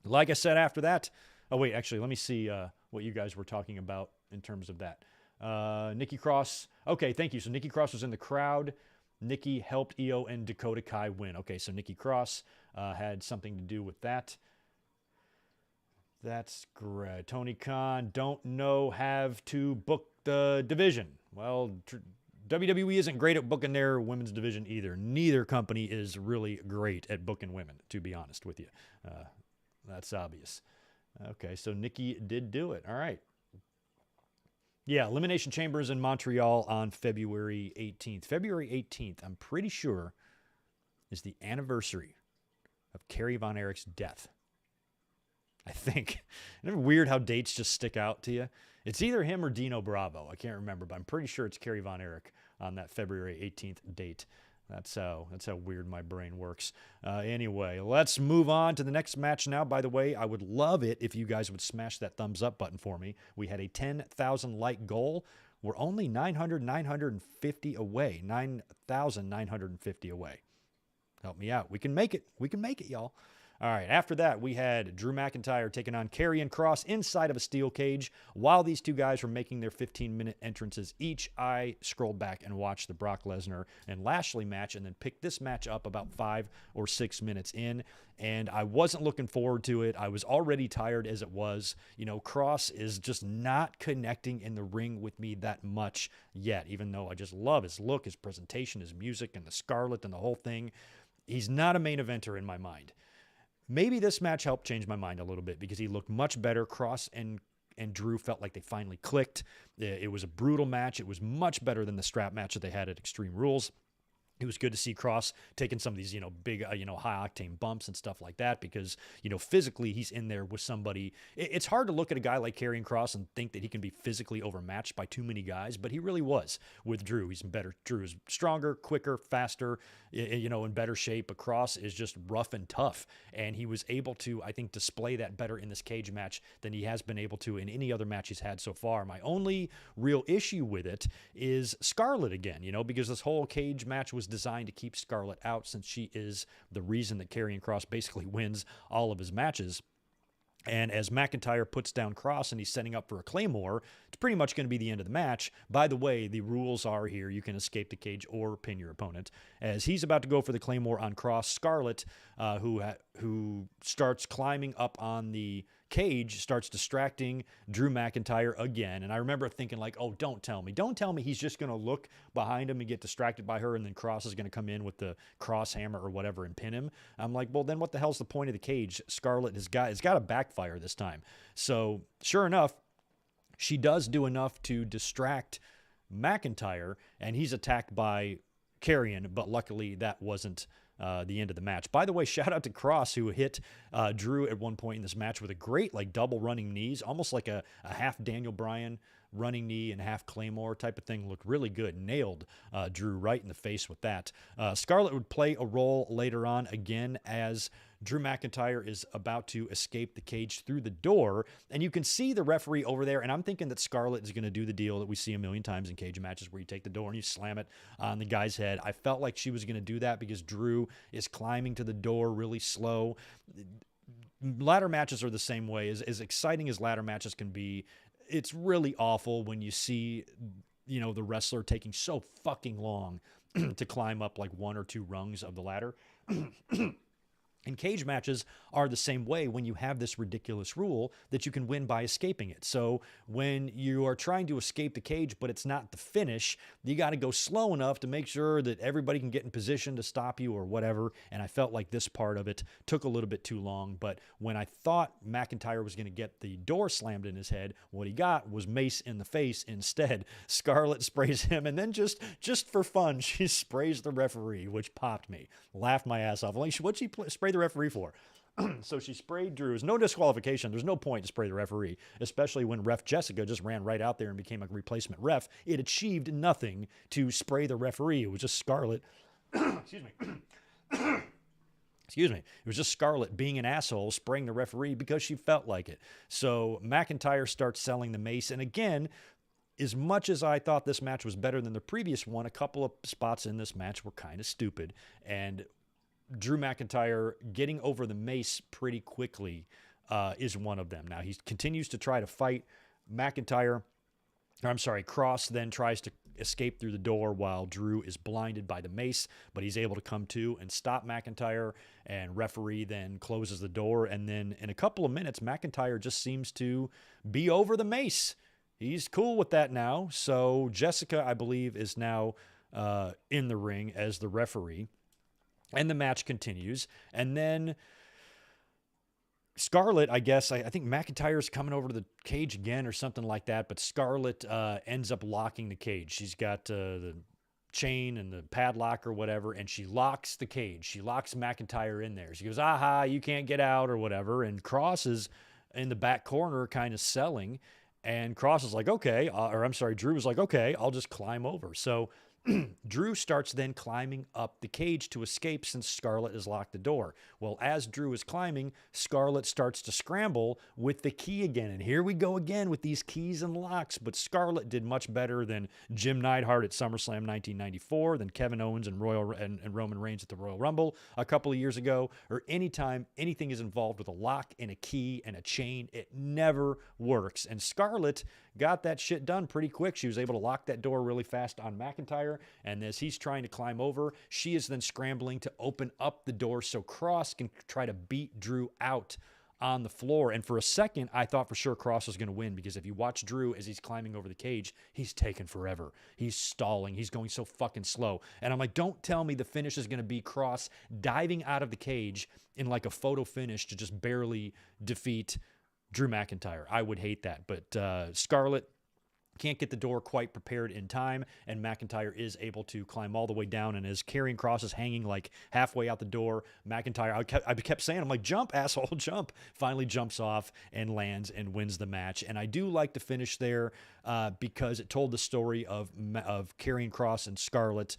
Like I said after that, oh, wait, actually, let me see what you guys were talking about in terms of that. Nikki Cross. Okay, thank you. So Nikki Cross was in the crowd. Nikki helped Io and Dakota Kai win. Okay, so Nikki Cross had something to do with that. That's great. Tony Khan, don't know, have to book the division. Well, WWE isn't great at booking their women's division either. Neither company is really great at booking women, to be honest with you. That's obvious. Okay, so Nikki did do it. All right. Yeah, Elimination Chamber is in Montreal on February 18th. February 18th, I'm pretty sure, is the anniversary of Kerry Von Erich's death. I think. Isn't it weird how dates just stick out to you? It's either him or Dino Bravo. I can't remember, but I'm pretty sure it's Kerry Von Erich on that February 18th date. That's how weird my brain works. Anyway, let's move on to the next match now. By the way, I would love it if you guys would smash that thumbs up button for me. We had a 10,000 like goal. We're only 950 away. 9,950 away. Help me out. We can make it. We can make it, y'all. All right, after that, we had Drew McIntyre taking on Karrion Kross inside of a steel cage. While these two guys were making their 15-minute entrances each, I scrolled back and watched the Brock Lesnar and Lashley match and then picked this match up about 5 or 6 minutes in, and I wasn't looking forward to it. I was already tired as it was. You know, Kross is just not connecting in the ring with me that much yet, even though I just love his look, his presentation, his music, and the Scarlet and the whole thing. He's not a main eventer in my mind. Maybe this match helped change my mind a little bit because he looked much better. Kross and Drew felt like they finally clicked. It was a brutal match. It was much better than the strap match that they had at Extreme Rules. It was good to see Kross taking some of these, big, high-octane bumps and stuff like that because, physically he's in there with somebody. It's hard to look at a guy like Karrion Kross and think that he can be physically overmatched by too many guys, but he really was with Drew. He's better. Drew is stronger, quicker, faster, in better shape, but Kross is just rough and tough, and he was able to, I think, display that better in this cage match than he has been able to in any other match he's had so far. My only real issue with it is Scarlett again, because this whole cage match was designed to keep Scarlett out since she is the reason that Karrion Kross basically wins all of his matches. And as McIntyre puts down Kross and he's setting up for a Claymore, it's pretty much going to be the end of the match. By the way, the rules are here. You can escape the cage or pin your opponent. As he's about to go for the Claymore on Kross, Scarlett, who starts climbing up on the cage, starts distracting Drew McIntyre again. And I remember thinking like, oh, don't tell me he's just going to look behind him and get distracted by her, and then Kross is going to come in with the cross hammer or whatever and pin him. I'm like, well, then what the hell's the point of the cage? Scarlett has got to backfire this time. So sure enough, she does do enough to distract McIntyre, and he's attacked by Karrion, but luckily that wasn't the end of the match. By the way, shout out to Kross, who hit Drew at one point in this match with a great double running knees, almost like a half Daniel Bryan running knee and half Claymore type of thing. Looked really good. Nailed Drew right in the face with that. Scarlett would play a role later on again as Drew McIntyre is about to escape the cage through the door, and you can see the referee over there, and I'm thinking that Scarlett is going to do the deal that we see a million times in cage matches where you take the door and you slam it on the guy's head. I felt like she was going to do that because Drew is climbing to the door really slow. Ladder matches are the same way. As exciting as ladder matches can be, it's really awful when you see, the wrestler taking so fucking long to climb up like one or two rungs of the ladder. And cage matches are the same way when you have this ridiculous rule that you can win by escaping it. So when you are trying to escape the cage, but it's not the finish, you got to go slow enough to make sure that everybody can get in position to stop you or whatever. And I felt like this part of it took a little bit too long. But when I thought McIntyre was going to get the door slammed in his head, what he got was mace in the face instead. Scarlett sprays him, and then just for fun, she sprays the referee, which popped me. Laughed my ass off. Like, what'd she spray the referee for? So she sprayed Drew. There's no disqualification. There's no point to spray the referee, especially when ref Jessica just ran right out there and became a replacement ref. It achieved nothing to spray the referee. It was just Scarlett. Excuse me. Excuse me. It was just Scarlett being an asshole, spraying the referee because she felt like it. So McIntyre starts selling the mace. And again, as much as I thought this match was better than the previous one, a couple of spots in this match were kind of stupid. And Drew McIntyre getting over the mace pretty quickly is one of them. Now, he continues to try to fight Cross then tries to escape through the door while Drew is blinded by the mace, but he's able to come to and stop McIntyre, and referee then closes the door. And then in a couple of minutes, McIntyre just seems to be over the mace. He's cool with that now. So Jessica, I believe, is now in the ring as the referee. And the match continues. And then Scarlett, I guess, I think McIntyre's coming over to the cage again or something like that. But Scarlett ends up locking the cage. She's got the chain and the padlock or whatever, and she locks the cage. She locks McIntyre in there. She goes, aha, you can't get out or whatever. And Cross is in the back corner kind of selling. And Cross is like, okay, Drew was like, okay, I'll just climb over. So Drew starts then climbing up the cage to escape since Scarlett has locked the door. Well, as Drew is climbing, Scarlett starts to scramble with the key again. And here we go again with these keys and locks. But Scarlett did much better than Jim Neidhart at SummerSlam 1994, than Kevin Owens and Roman Reigns at the Royal Rumble a couple of years ago, or anytime anything is involved with a lock and a key and a chain. It never works. And Scarlett got that shit done pretty quick. She was able to lock that door really fast on McIntyre, and as he's trying to climb over, she is then scrambling to open up the door so Cross can try to beat Drew out on the floor. And for a second, I thought for sure Cross was going to win, because if you watch Drew as he's climbing over the cage, he's taking forever. He's stalling. He's going so fucking slow. And I'm like, don't tell me the finish is going to be Cross diving out of the cage in like a photo finish to just barely defeat Drew McIntyre. I would hate that. But Scarlett can't get the door quite prepared in time, and McIntyre is able to climb all the way down, and as Karrion Kross is hanging like halfway out the door, McIntyre, I kept saying, I'm like, jump, asshole, jump, finally jumps off and lands and wins the match. And I do like to finish there because it told the story of Karrion Kross and Scarlett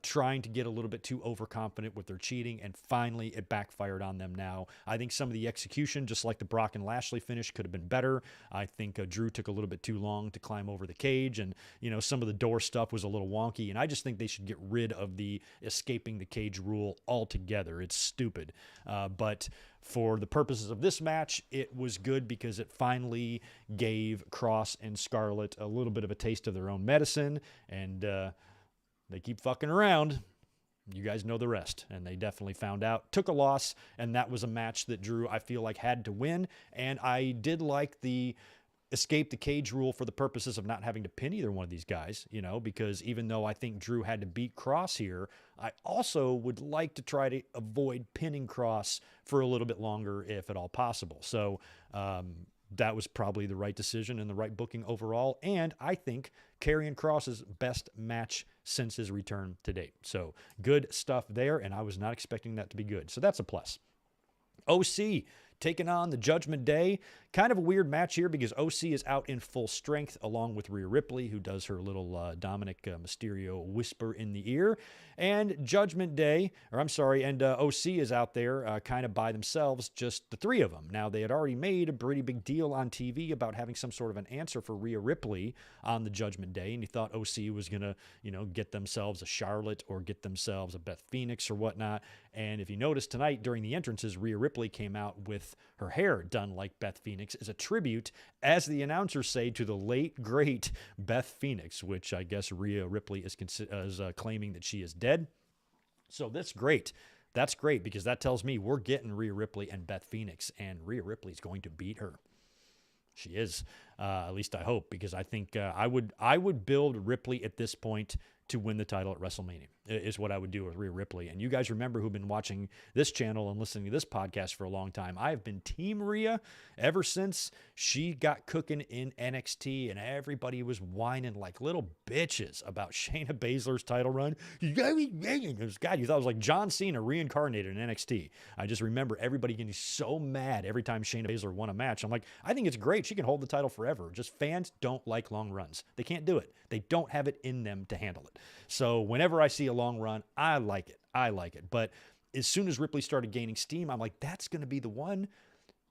trying to get a little bit too overconfident with their cheating, and finally it backfired on them now. I think some of the execution, just like the Brock and Lashley finish, could have been better. I think Drew took a little bit too long to climb over the cage, and some of the door stuff was a little wonky, and I just think they should get rid of the escaping the cage rule altogether. It's stupid. But for the purposes of this match, it was good because it finally gave Kross and Scarlett a little bit of a taste of their own medicine, and they keep fucking around. You guys know the rest. And they definitely found out. Took a loss, and that was a match that Drew, I feel like, had to win. And I did like the escape the cage rule for the purposes of not having to pin either one of these guys, because even though I think Drew had to beat Kross here, I also would like to try to avoid pinning Kross for a little bit longer if at all possible. So, that was probably the right decision and the right booking overall. And I think Karrion Kross's best match since his return to date. So good stuff there, and I was not expecting that to be good. So that's a plus. OC taking on the Judgment Day. Kind of a weird match here because OC is out in full strength along with Rhea Ripley, who does her little Dominic Mysterio whisper in the ear. And OC is out there kind of by themselves, just the three of them. Now, they had already made a pretty big deal on TV about having some sort of an answer for Rhea Ripley on the Judgment Day, and you thought OC was going to, get themselves a Charlotte or get themselves a Beth Phoenix or whatnot. And if you notice tonight during the entrances, Rhea Ripley came out with her hair done like Beth Phoenix as a tribute, as the announcers say, to the late, great Beth Phoenix, which I guess Rhea Ripley is claiming that she is dead. So that's great. That's great because that tells me we're getting Rhea Ripley and Beth Phoenix, and Rhea Ripley's going to beat her. She is, at least I hope, because I think I would build Ripley at this point to win the title at WrestleMania, is what I would do with Rhea Ripley. And you guys remember who've been watching this channel and listening to this podcast for a long time. I have been Team Rhea ever since she got cooking in NXT, and everybody was whining like little bitches about Shayna Baszler's title run. God, you thought it was like John Cena reincarnated in NXT. I just remember everybody getting so mad every time Shayna Baszler won a match. I'm like, I think it's great. She can hold the title forever. Just fans don't like long runs. They can't do it. They don't have it in them to handle it. So whenever I see a long run, I like it. I like it. But as soon as Ripley started gaining steam, I'm like, that's going to be the one.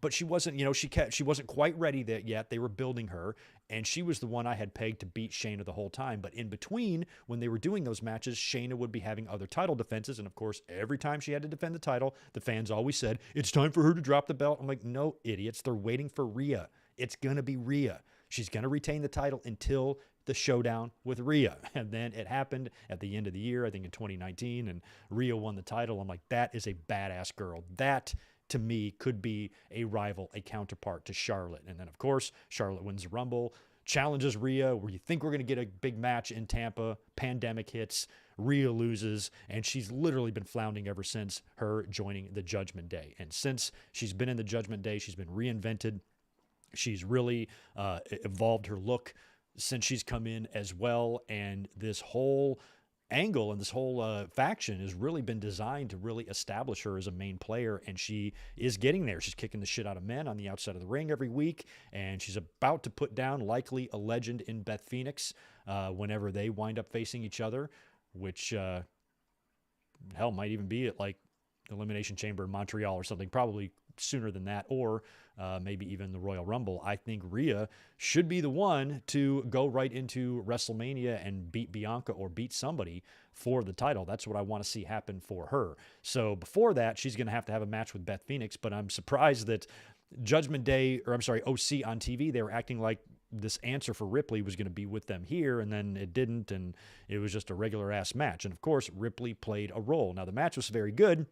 But she wasn't, she wasn't quite ready yet. They were building her, and she was the one I had pegged to beat Shayna the whole time. But in between, when they were doing those matches, Shayna would be having other title defenses. And of course, every time she had to defend the title, the fans always said, it's time for her to drop the belt. I'm like, no, idiots. They're waiting for Rhea. It's going to be Rhea. She's going to retain the title until the showdown with Rhea. And then it happened at the end of the year, I think in 2019, and Rhea won the title. I'm like, that is a badass girl. That, to me, could be a rival, a counterpart to Charlotte. And then, of course, Charlotte wins the Rumble, challenges Rhea, where you think we're going to get a big match in Tampa. Pandemic hits, Rhea loses, and she's literally been floundering ever since her joining the Judgment Day. And since she's been in the Judgment Day, she's been reinvented. She's really evolved her look since she's come in as well. And this whole angle and this whole faction has really been designed to really establish her as a main player. And she is getting there. She's kicking the shit out of men on the outside of the ring every week. And she's about to put down likely a legend in Beth Phoenix whenever they wind up facing each other, which hell might even be at like Elimination Chamber in Montreal or something, probably sooner than that, or maybe even the Royal Rumble. I think Rhea should be the one to go right into WrestleMania and beat Bianca or beat somebody for the title. That's what I want to see happen for her. So before that, she's going to have a match with Beth Phoenix, but I'm surprised that Judgment Day, or I'm sorry, OC on TV, they were acting like this answer for Ripley was going to be with them here, and then it didn't, and it was just a regular-ass match. And of course, Ripley played a role. Now, the match was very good.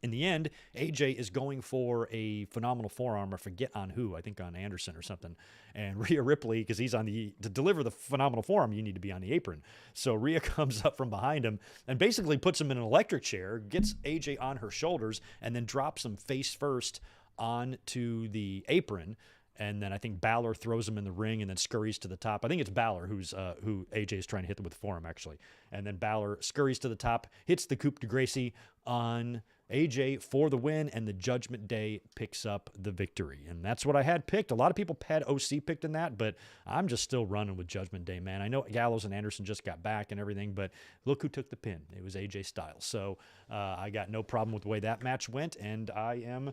In the end, AJ is going for a phenomenal forearm. I forget on who. I think on Anderson or something. And Rhea Ripley, because he's to deliver the phenomenal forearm, you need to be on the apron. So Rhea comes up from behind him and basically puts him in an electric chair, gets AJ on her shoulders, and then drops him face first onto the apron. And then I think Balor throws him in the ring and then scurries to the top. I think it's Balor who AJ is trying to hit with the forearm, actually. And then Balor scurries to the top, hits the coup de grace on AJ for the win, and the Judgment Day picks up the victory. And that's what I had picked. A lot of people had OC picked in that, but I'm just still running with Judgment Day, man. I know Gallows and Anderson just got back and everything, but look who took the pin. It was AJ Styles. So I got no problem with the way that match went, and I am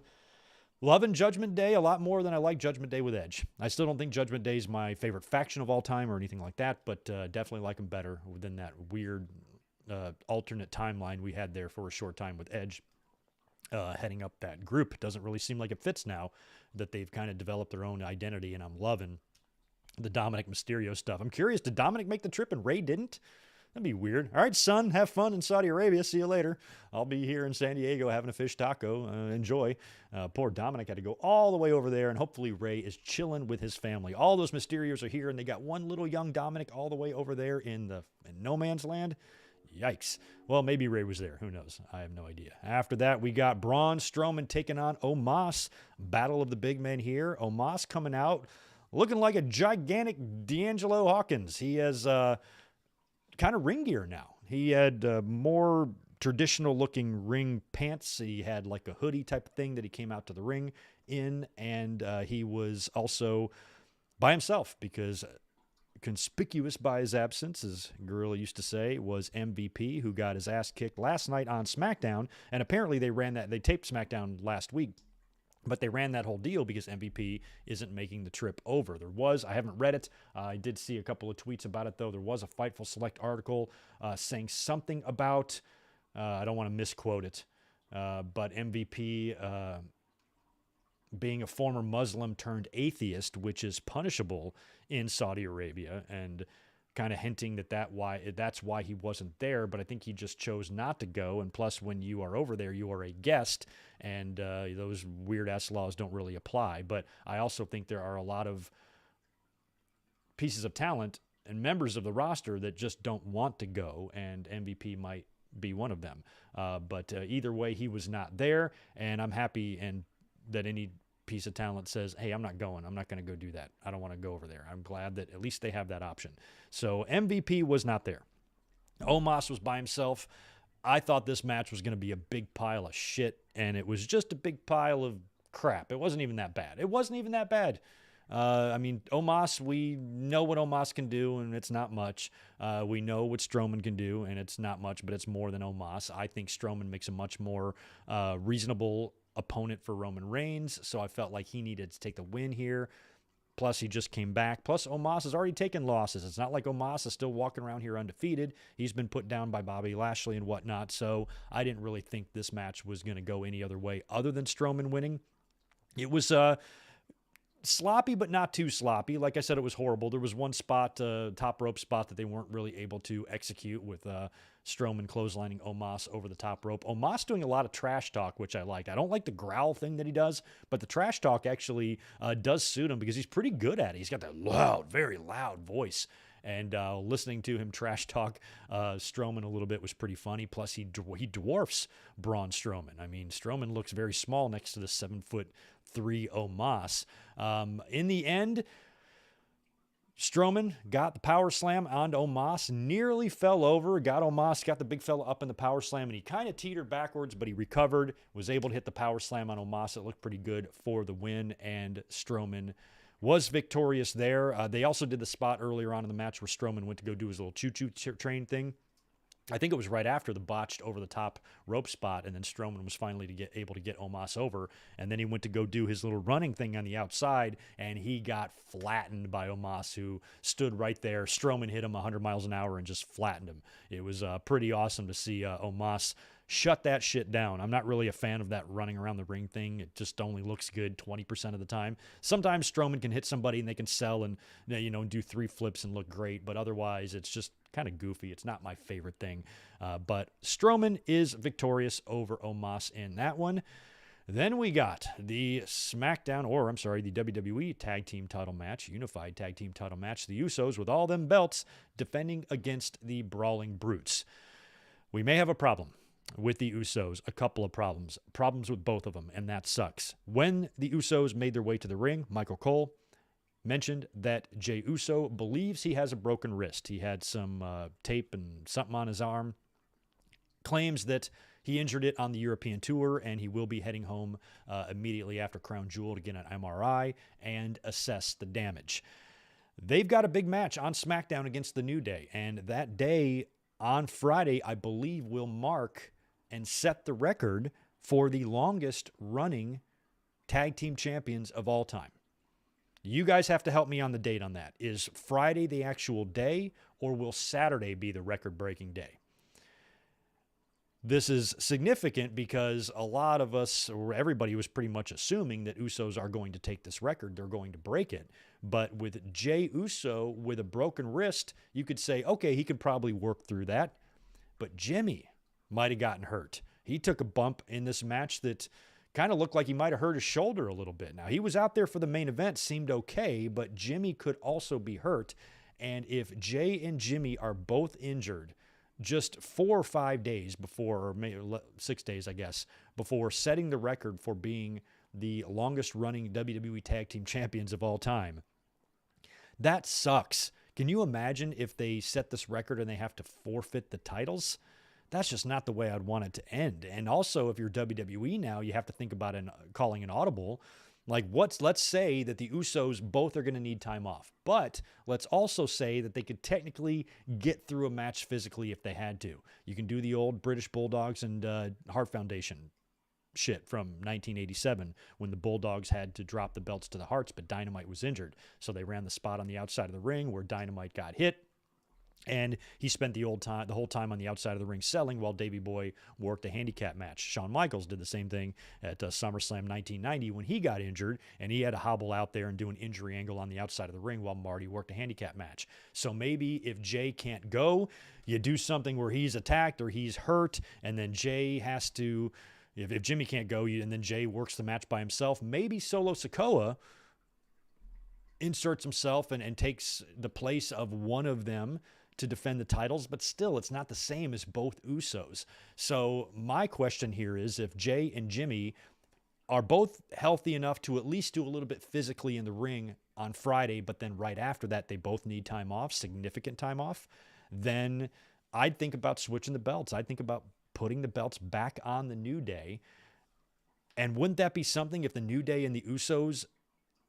loving Judgment Day a lot more than I like Judgment Day with Edge. I still don't think Judgment Day is my favorite faction of all time or anything like that, but definitely like them better than that weird alternate timeline we had there for a short time with Edge heading up that group. It doesn't really seem like it fits now that they've kind of developed their own identity, and I'm loving the Dominic Mysterio stuff. I'm curious, did Dominic make the trip and Ray didn't? That'd be weird. All right, son, have fun in Saudi Arabia. See you later. I'll be here in San Diego having a fish taco. Enjoy. Poor Dominic had to go all the way over there, and hopefully Ray is chilling with his family. All those Mysterios are here, and they got one little young Dominic all the way over there in no man's land. Yikes. Well, maybe Ray was there. Who knows? I have no idea. After that, we got Braun Strowman taking on Omos. Battle of the big men here. Omos coming out looking like a gigantic D'Angelo Hawkins. He has kind of ring gear now. He had more traditional looking ring pants. He had like a hoodie type of thing that he came out to the ring in, and he was also by himself because conspicuous by his absence, as Gorilla used to say, was MVP, who got his ass kicked last night on SmackDown. And apparently they taped SmackDown last week, but they ran that whole deal because MVP isn't making the trip over. I haven't read it. I did see a couple of tweets about it, though. There was a Fightful Select article saying something about, I don't want to misquote it, but MVP being a former Muslim turned atheist, which is punishable in Saudi Arabia. And kind of hinting that's why he wasn't there, but I think he just chose not to go. And plus, when you are over there, you are a guest, and those weird-ass laws don't really apply. But I also think there are a lot of pieces of talent and members of the roster that just don't want to go, and MVP might be one of them. But either way, he was not there, and I'm happy that any piece of talent says, hey, I'm not going. I'm not going to go do that. I don't want to go over there. I'm glad that at least they have that option. So MVP was not there. Omos was by himself. I thought this match was going to be a big pile of shit, and it was just a big pile of crap. It wasn't even that bad. Omos, we know what Omos can do, and it's not much. We know what Strowman can do, and it's not much, but it's more than Omos. I think Strowman makes a much more reasonable opponent for Roman Reigns, so I felt like he needed to take the win here. Plus, he just came back. Plus, Omos has already taken losses. It's not like Omos is still walking around here undefeated. He's been put down by Bobby Lashley and whatnot, so I didn't really think this match was going to go any other way other than Strowman winning. It was sloppy, but not too sloppy. Like I said, it was horrible. There was one spot, top rope spot, that they weren't really able to execute with Strowman clotheslining Omos over the top rope. Omos doing a lot of trash talk, which I like. I don't like the growl thing that he does, but the trash talk actually does suit him because he's pretty good at it. He's got that loud, very loud voice. And listening to him trash talk Strowman a little bit was pretty funny. Plus, he dwarfs Braun Strowman. I mean, Strowman looks very small next to the 7'3" Omos. In the end, Strowman got the power slam onto Omos, nearly fell over, got the big fella up in the power slam, and he kind of teetered backwards, but he recovered, was able to hit the power slam on Omos. It looked pretty good for the win, and Strowman was victorious there. They also did the spot earlier on in the match where Strowman went to go do his little choo-choo train thing. I think it was right after the botched over-the-top rope spot, and then Strowman was finally able to get Omos over, and then he went to go do his little running thing on the outside, and he got flattened by Omos, who stood right there. Strowman hit him 100 miles an hour and just flattened him. It was pretty awesome to see Omos shut that shit down. I'm not really a fan of that running around the ring thing. It just only looks good 20% of the time. Sometimes Strowman can hit somebody and they can sell and do 3 flips and look great, but otherwise it's just kind of goofy. It's not my favorite thing. But Strowman is victorious over Omos in that one. Then we got the WWE Tag Team title match, Unified Tag Team title match. The Usos with all them belts defending against the Brawling Brutes. We may have a problem with the Usos, a couple of problems with both of them, and that sucks. When the Usos made their way to the ring, Michael Cole mentioned that Jey Uso believes he has a broken wrist. He had some tape and something on his arm, claims that he injured it on the European tour, and he will be heading home immediately after Crown Jewel to get an MRI and assess the damage. They've got a big match on SmackDown against the New Day, and that day on Friday, I believe, will mark and set the record for the longest running tag team champions of all time. You guys have to help me on the date on that. Is Friday the actual day, or will Saturday be the record-breaking day? This is significant because a lot of us, or everybody, was pretty much assuming that Usos are going to take this record. They're going to break it. But with Jey Uso with a broken wrist, you could say, okay, he could probably work through that. But Jimmy might have gotten hurt. He took a bump in this match that kind of looked like he might have hurt his shoulder a little bit. Now, he was out there for the main event, seemed okay, but Jimmy could also be hurt. And if Jey and Jimmy are both injured just 4 or 5 days before, or maybe 6 days, I guess, before setting the record for being the longest running WWE Tag Team Champions of all time, that sucks. Can you imagine if they set this record and they have to forfeit the titles? That's just not the way I'd want it to end. And also, if you're WWE now, you have to think about calling an audible. Like, let's say that the Usos both are going to need time off. But let's also say that they could technically get through a match physically if they had to. You can do the old British Bulldogs and Hart Foundation shit from 1987 when the Bulldogs had to drop the belts to the Harts, but Dynamite was injured. So they ran the spot on the outside of the ring where Dynamite got hit. And he spent the whole time on the outside of the ring selling while Davey Boy worked a handicap match. Shawn Michaels did the same thing at SummerSlam 1990 when he got injured, and he had to hobble out there and do an injury angle on the outside of the ring while Marty worked a handicap match. So maybe if Jay can't go, you do something where he's attacked or he's hurt, and then Jay has to, if Jimmy can't go, and then Jay works the match by himself, maybe Solo Sikoa inserts himself and takes the place of one of them to defend the titles, but still it's not the same as both Usos. So my question here is, if Jay and Jimmy are both healthy enough to at least do a little bit physically in the ring on Friday, but then right after that they both need time off, significant time off, then I'd think about switching the belts. I'd think about putting the belts back on the New Day. And wouldn't that be something if the New Day and the Usos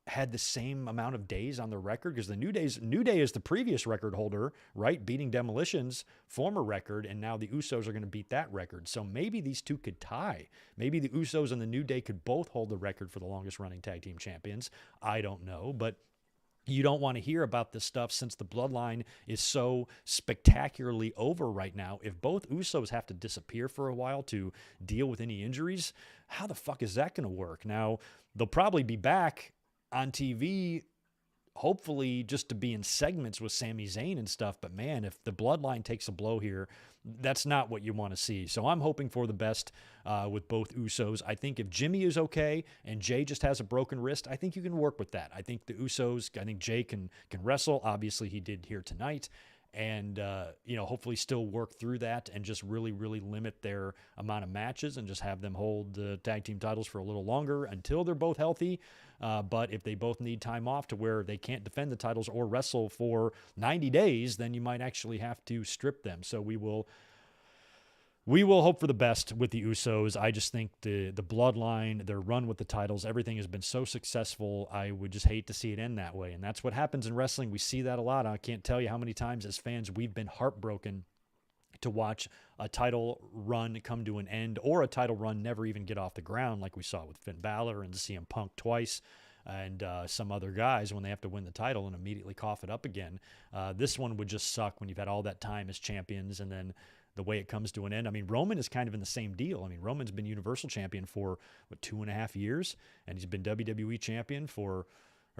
had the same amount of days on the record? Because the New Day is the previous record holder, right? Beating Demolition's former record, and now the Usos are going to beat that record. So maybe these two could tie. Maybe the Usos and the New Day could both hold the record for the longest running tag team champions. I don't know, but you don't want to hear about this stuff since the bloodline is so spectacularly over right now. If both Usos have to disappear for a while to deal with any injuries, how the fuck is that going to work? Now, they'll probably be back on TV, hopefully just to be in segments with Sami Zayn and stuff. But man, if the bloodline takes a blow here, that's not what you want to see. So I'm hoping for the best with both Usos. I think if Jimmy is okay and Jay just has a broken wrist, I think you can work with that. I think the Usos, I think Jay can wrestle. Obviously he did here tonight. And, hopefully still work through that and just really, really limit their amount of matches and just have them hold the tag team titles for a little longer until they're both healthy. But if they both need time off to where they can't defend the titles or wrestle for 90 days, then you might actually have to strip them. So we will hope for the best with the Usos. I just think the bloodline, their run with the titles, everything has been so successful. I would just hate to see it end that way. And that's what happens in wrestling. We see that a lot. I can't tell you how many times as fans we've been heartbroken to watch a title run come to an end, or a title run never even get off the ground, like we saw with Finn Balor and CM Punk twice, and some other guys when they have to win the title and immediately cough it up again. This one would just suck when you've had all that time as champions and then the way it comes to an end. I mean, Roman is kind of in the same deal. I mean, Roman's been Universal Champion for, 2.5 years, and he's been WWE Champion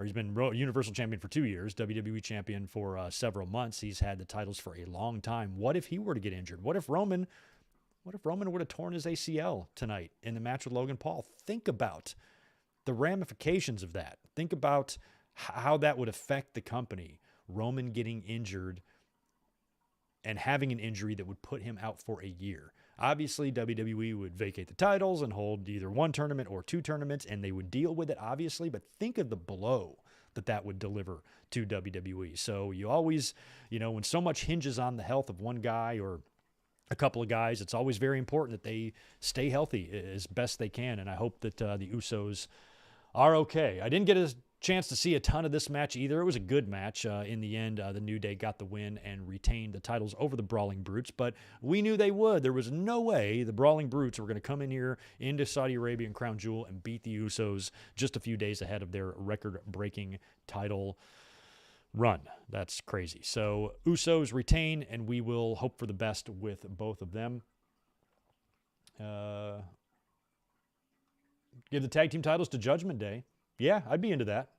he's been Universal Champion for 2 years, WWE Champion for several months. He's had the titles for a long time. What if he were to get injured? What if Roman would have torn his ACL tonight in the match with Logan Paul? Think about the ramifications of that. Think about how that would affect the company. Roman getting injured and having an injury that would put him out for a year. Obviously, WWE would vacate the titles and hold either one tournament or two tournaments, and they would deal with it, obviously, but think of the blow that would deliver to WWE. So you always, when so much hinges on the health of one guy or a couple of guys, it's always very important that they stay healthy as best they can, and I hope that the Usos are okay. I didn't get a chance to see a ton of this match either. It was a good match. In the end, the New Day got the win and retained the titles over the Brawling Brutes, but we knew they would. There was no way the Brawling Brutes were going to come in here into Saudi Arabia and Crown Jewel and beat the Usos just a few days ahead of their record-breaking title run. That's crazy. So Usos retain, and we will hope for the best with both of them. Give the tag team titles to Judgment Day. Yeah, I'd be into that.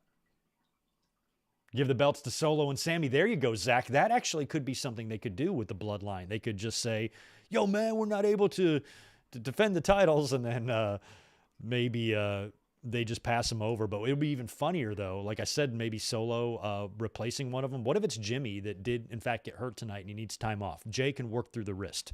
Give the belts to Solo and Sammy. There you go, Zach. That actually could be something they could do with the bloodline. They could just say, yo, man, we're not able to defend the titles, and then maybe they just pass them over. But it would be even funnier, though. Like I said, maybe Solo replacing one of them. What if it's Jimmy that did, in fact, get hurt tonight and he needs time off? Jay can work through the wrist.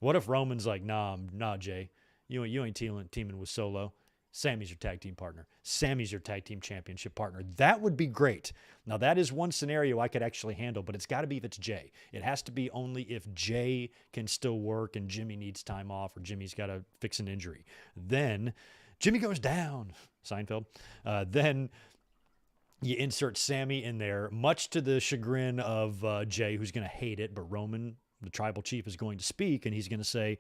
What if Roman's like, nah, Jay, you ain't teaming with Solo. Sammy's your tag team partner. Sammy's your tag team championship partner. That would be great. Now, that is one scenario I could actually handle, but it's got to be if it's Jay. It has to be only if Jay can still work and Jimmy needs time off or Jimmy's got to fix an injury. Then Jimmy goes down, Seinfeld. Then you insert Sammy in there, much to the chagrin of Jay, who's going to hate it, but Roman, the tribal chief, is going to speak, and he's going to say,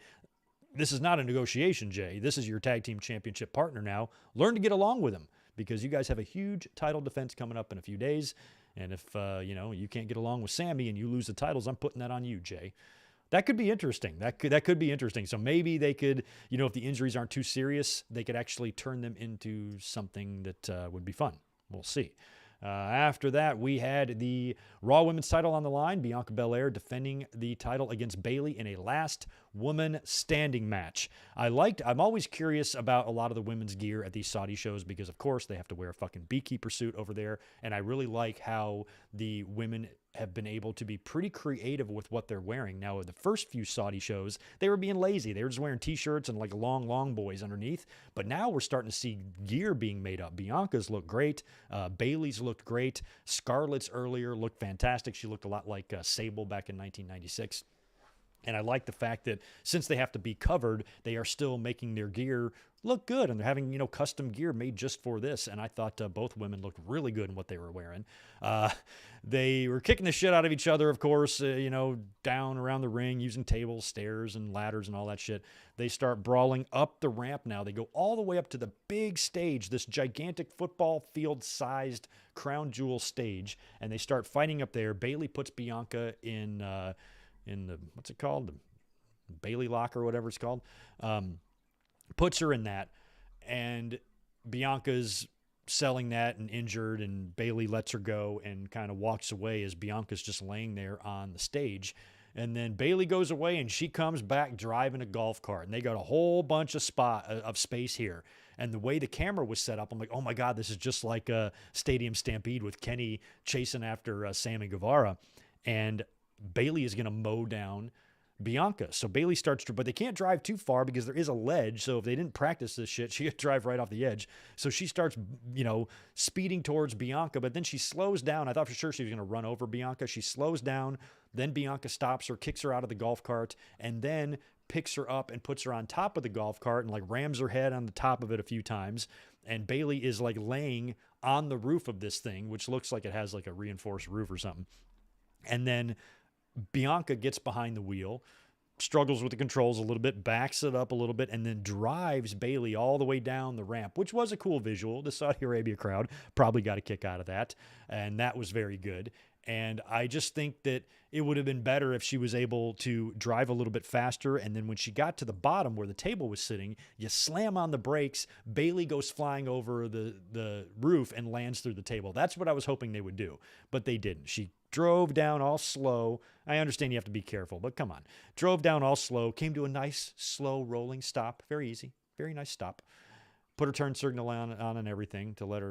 this is not a negotiation, Jay. This is your tag team championship partner now. Learn to get along with him because you guys have a huge title defense coming up in a few days, And if, you can't get along with Sammy and you lose the titles, I'm putting that on you, Jay. That could be interesting. That could be interesting. So maybe they could, if the injuries aren't too serious, they could actually turn them into something that would be fun. We'll see. After that, we had the Raw Women's title on the line. Bianca Belair defending the title against Bayley in a last woman standing match. I'm always curious about a lot of the women's gear at these Saudi shows because, of course, they have to wear a fucking beekeeper suit over there. And I really like how the women have been able to be pretty creative with what they're wearing. Now, the first few Saudi shows, they were being lazy. They were just wearing t-shirts and like long boys underneath. But now we're starting to see gear being made up. Bianca's look great. Bayley's looked great. Scarlett's earlier looked fantastic. She looked a lot like Sable back in 1996. And I like the fact that since they have to be covered, they are still making their gear look good. And they're having, custom gear made just for this. And I thought both women looked really good in what they were wearing. They were kicking the shit out of each other, of course, down around the ring, using tables, stairs, and ladders and all that shit. They start brawling up the ramp now. They go all the way up to the big stage, this gigantic football field-sized crown jewel stage. And they start fighting up there. Bayley puts Bianca in the, what's it called? The Bayley lock or whatever it's called. Puts her in that, and Bianca's selling that and injured, and Bayley lets her go and kind of walks away as Bianca's just laying there on the stage. And then Bayley goes away and she comes back driving a golf cart, and they got a whole bunch of space here. And the way the camera was set up, I'm like, oh my God, this is just like a Stadium Stampede with Kenny chasing after Sammy Guevara. And Bayley is going to mow down Bianca. So Bayley starts to, but they can't drive too far because there is a ledge. So if they didn't practice this shit, she could drive right off the edge. So she starts, speeding towards Bianca, but then she slows down. I thought for sure she was going to run over Bianca. She slows down. Then Bianca stops her, kicks her out of the golf cart, and then picks her up and puts her on top of the golf cart and like rams her head on the top of it a few times. And Bayley is like laying on the roof of this thing, which looks like it has like a reinforced roof or something. And then Bianca gets behind the wheel, struggles with the controls a little bit, backs it up a little bit, and then drives Bayley all the way down the ramp, which was a cool visual. The Saudi Arabia crowd probably got a kick out of that, and that was very good. And I just think that it would have been better if she was able to drive a little bit faster. And then when she got to the bottom where the table was sitting, you slam on the brakes, Bayley goes flying over the roof and lands through the table. That's what I was hoping they would do, but they didn't. She drove down all slow. I understand you have to be careful, but come on. Drove down all slow, came to a nice, slow rolling stop. Very easy. Very nice stop. Put her turn signal on and everything to let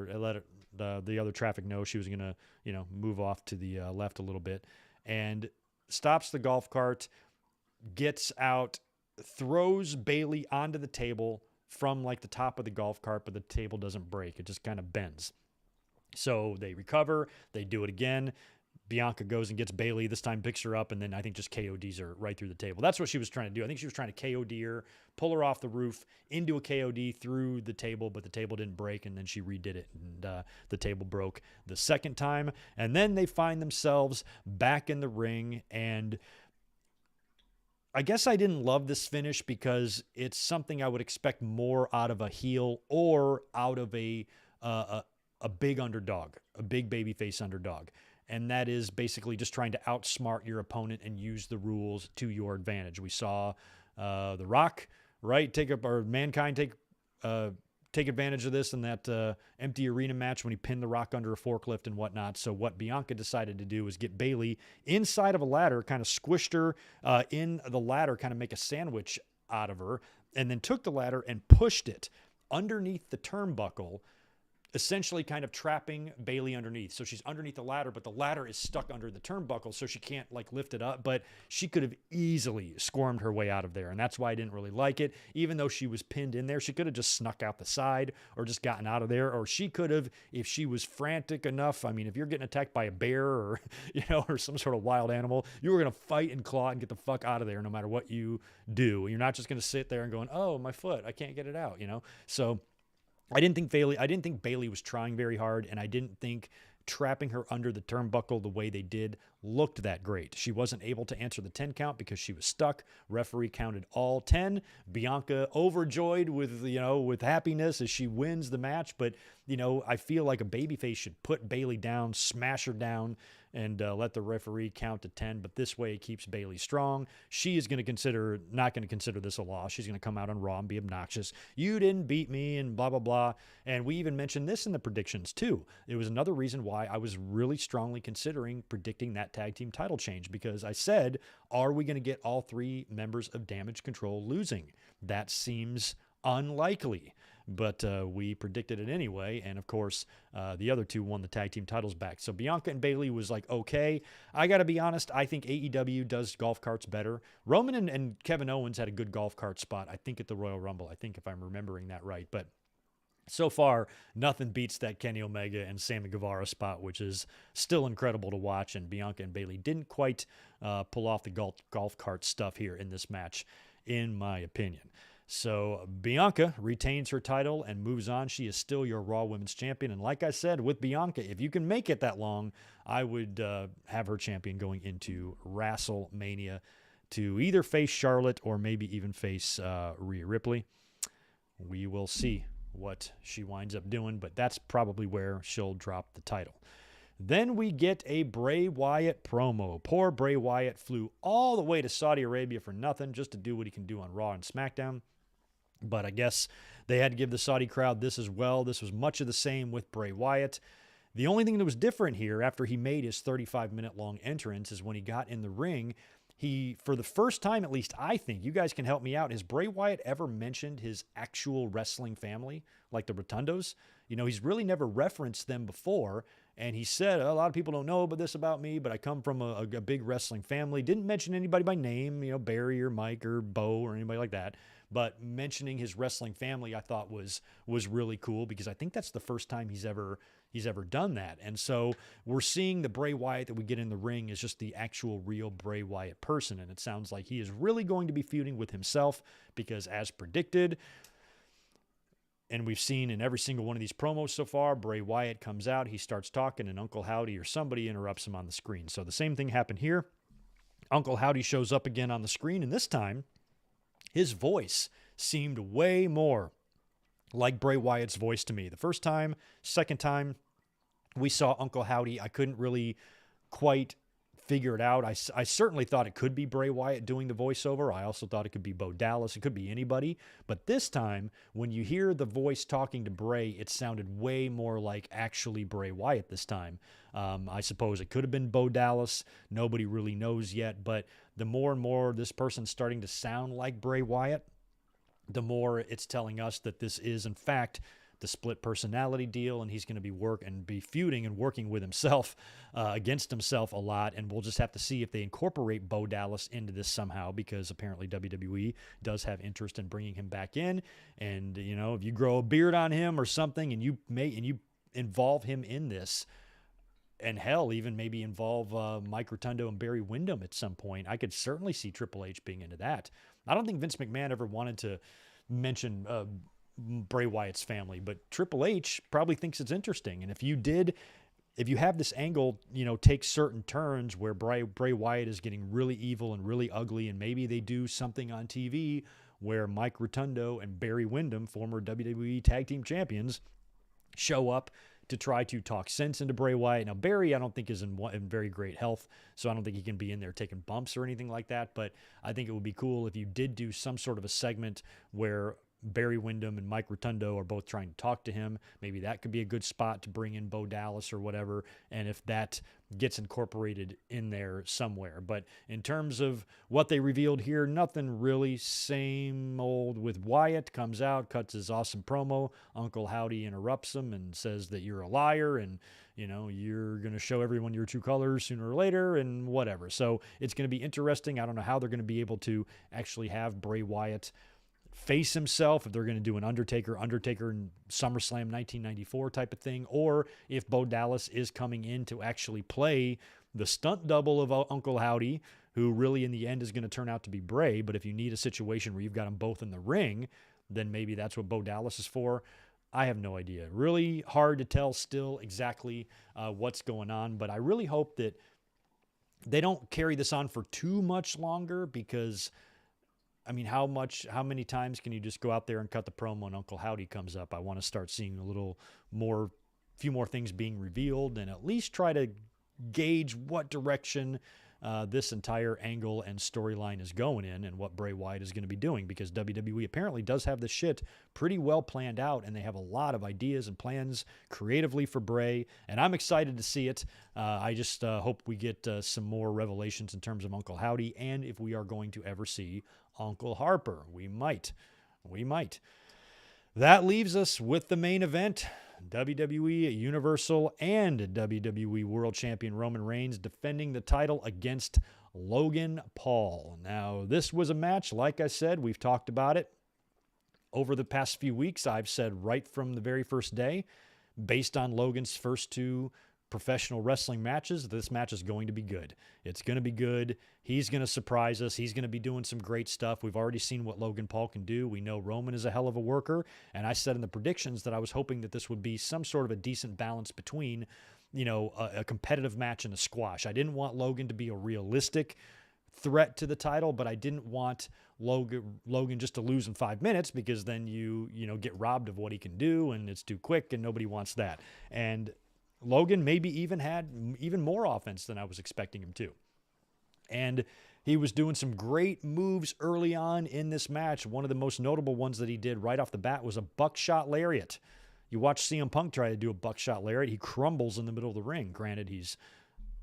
the other traffic know she was going to, move off to the left a little bit, and stops the golf cart, gets out, throws Bayley onto the table from like the top of the golf cart, but the table doesn't break. It just kind of bends. So they recover. They do it again. Bianca goes and gets Bayley, this time picks her up, and then I think just KODs her right through the table. That's what she was trying to do. I think she was trying to KOD her, pull her off the roof into a KOD through the table, but the table didn't break, and then she redid it, and the table broke the second time. And then they find themselves back in the ring, and I guess I didn't love this finish because it's something I would expect more out of a heel or out of a big underdog, a big babyface underdog. And that is basically just trying to outsmart your opponent and use the rules to your advantage. We saw The Rock, right, Mankind take advantage of this in that empty arena match when he pinned The Rock under a forklift and whatnot. So what Bianca decided to do was get Bayley inside of a ladder, kind of squished her in the ladder, kind of make a sandwich out of her, and then took the ladder and pushed it underneath the turnbuckle, essentially kind of trapping Bayley underneath. So she's underneath the ladder, but the ladder is stuck under the turnbuckle, so she can't like lift it up, but she could have easily squirmed her way out of there. And that's why I didn't really like it. Even though she was pinned in there, she could have just snuck out the side or just gotten out of there. Or she could have, if she was frantic enough. I mean, if you're getting attacked by a bear or, or some sort of wild animal, you were going to fight and claw and get the fuck out of there no matter what you do. You're not just going to sit there and going, oh, my foot, I can't get it out, So I didn't think Bayley was trying very hard, and I didn't think trapping her under the turnbuckle the way they did looked that great. She wasn't able to answer the 10 count because she was stuck. Referee counted all 10. Bianca overjoyed with happiness as she wins the match. But, I feel like a babyface should put Bayley down, smash her down, and let the referee count to 10. But this way it keeps Bayley strong. She is not going to consider this a loss. She's going to come out on Raw and be obnoxious. You didn't beat me and blah, blah, blah. And we even mentioned this in the predictions too. It was another reason why I was really strongly considering predicting that tag team title change, because I said, are we going to get all 3 members of Damage Control losing? That seems unlikely. But we predicted it anyway, and of course, the other 2 won the tag team titles back. So Bianca and Bayley was like, okay. I got to be honest, I think AEW does golf carts better. Roman and Kevin Owens had a good golf cart spot, I think, at the Royal Rumble. I think if I'm remembering that right. But so far, nothing beats that Kenny Omega and Sammy Guevara spot, which is still incredible to watch. And Bianca and Bayley didn't quite pull off the golf cart stuff here in this match, in my opinion. So Bianca retains her title and moves on. She is still your Raw Women's Champion. And like I said, with Bianca, if you can make it that long, I would have her champion going into WrestleMania to either face Charlotte or maybe even face Rhea Ripley. We will see what she winds up doing, but that's probably where she'll drop the title. Then we get a Bray Wyatt promo. Poor Bray Wyatt flew all the way to Saudi Arabia for nothing, just to do what he can do on Raw and SmackDown. But I guess they had to give the Saudi crowd this as well. This was much of the same with Bray Wyatt. The only thing that was different here after he made his 35-minute long entrance is when he got in the ring, he, for the first time at least, I think, you guys can help me out, has Bray Wyatt ever mentioned his actual wrestling family, like the Rotundos? He's really never referenced them before. And he said, a lot of people don't know this about me, but I come from a big wrestling family. Didn't mention anybody by name, Barry or Mike or Bo or anybody like that. But mentioning his wrestling family, I thought was really cool, because I think that's the first time he's ever done that. And so we're seeing the Bray Wyatt that we get in the ring is just the actual real Bray Wyatt person. And it sounds like he is really going to be feuding with himself, because as predicted, and we've seen in every single one of these promos so far, Bray Wyatt comes out, he starts talking, and Uncle Howdy or somebody interrupts him on the screen. So the same thing happened here. Uncle Howdy shows up again on the screen, and this time, his voice seemed way more like Bray Wyatt's voice to me. The first time, second time we saw Uncle Howdy, I couldn't really quite figure it out. I certainly thought it could be Bray Wyatt doing the voiceover. I also thought it could be Bo Dallas. It could be anybody. But this time, when you hear the voice talking to Bray, it sounded way more like actually Bray Wyatt this time. I suppose it could have been Bo Dallas. Nobody really knows yet. But the more and more this person's starting to sound like Bray Wyatt, the more it's telling us that this is, in fact, the split personality deal, and he's going to be feuding and working with himself against himself a lot. And we'll just have to see if they incorporate Bo Dallas into this somehow, because apparently WWE does have interest in bringing him back in. And if you grow a beard on him or something, and you involve him in this, and hell, even maybe involve Mike Rotundo and Barry Windham at some point, I could certainly see Triple H being into that. I don't think Vince McMahon ever wanted to mention Bray Wyatt's family, but Triple H probably thinks it's interesting. And if you have this angle, take certain turns where Bray Wyatt is getting really evil and really ugly, and maybe they do something on TV where Mike Rotundo and Barry Windham, former WWE Tag Team Champions, show up to try to talk sense into Bray Wyatt. Now, Barry, I don't think is in very great health, so I don't think he can be in there taking bumps or anything like that, but I think it would be cool if you did do some sort of a segment where Barry Windham and Mike Rotundo are both trying to talk to him. Maybe that could be a good spot to bring in Bo Dallas or whatever, and if that gets incorporated in there somewhere. But in terms of what they revealed here, nothing really. Same old with Wyatt. Comes out, cuts his awesome promo. Uncle Howdy interrupts him and says that you're a liar, and you're going to show everyone your true colors sooner or later, and whatever. So it's going to be interesting. I don't know how they're going to be able to actually have Bray Wyatt face himself, if they're going to do an Undertaker in SummerSlam 1994 type of thing, or if Bo Dallas is coming in to actually play the stunt double of Uncle Howdy, who really in the end is going to turn out to be Bray. But if you need a situation where you've got them both in the ring, then maybe that's what Bo Dallas is for. I have no idea. Really hard to tell still exactly what's going on, but I really hope that they don't carry this on for too much longer because, I mean, how many times can you just go out there and cut the promo when Uncle Howdy comes up? I want to start seeing a few more things being revealed and at least try to gauge what direction this entire angle and storyline is going in and what Bray Wyatt is going to be doing, because WWE apparently does have this shit pretty well planned out and they have a lot of ideas and plans creatively for Bray, and I'm excited to see it. I just hope we get some more revelations in terms of Uncle Howdy, and if we are going to ever see Uncle Harper. We might. That leaves us with the main event. WWE Universal and WWE World Champion Roman Reigns defending the title against Logan Paul. Now, this was a match, like I said, we've talked about it over the past few weeks. I've said right from the very first day, based on Logan's first two professional wrestling matches, this match is going to be good. It's going to be good. He's going to surprise us. He's going to be doing some great stuff. We've already seen what Logan Paul can do. We know Roman is a hell of a worker, and I said in the predictions that I was hoping that this would be some sort of a decent balance between, a competitive match and a squash. I didn't want Logan to be a realistic threat to the title, but I didn't want Logan just to lose in 5 minutes, because then you get robbed of what he can do, and it's too quick, and nobody wants that. And Logan maybe even had even more offense than I was expecting him to. And he was doing some great moves early on in this match. One of the most notable ones that he did right off the bat was a buckshot lariat. You watch CM Punk try to do a buckshot lariat. He crumbles in the middle of the ring. Granted, he's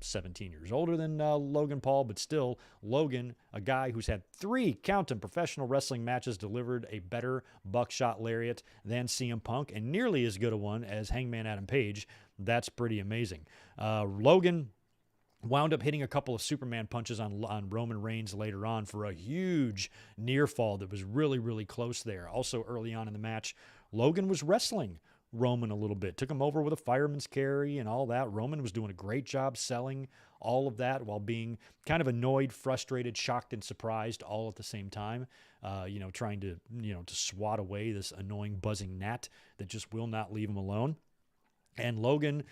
17 years older than Logan Paul, but still, Logan, a guy who's had 3 professional wrestling matches, delivered a better buckshot lariat than CM Punk, and nearly as good a one as Hangman Adam Page. That's pretty amazing. Logan wound up hitting a couple of Superman punches on Roman Reigns later on for a huge near fall that was really, really close there. Also, early on in the match, Logan was wrestling Roman a little bit, took him over with a fireman's carry and all that. Roman was doing a great job selling all of that while being kind of annoyed, frustrated, shocked, and surprised all at the same time, trying to swat away this annoying buzzing gnat that just will not leave him alone. And Logan,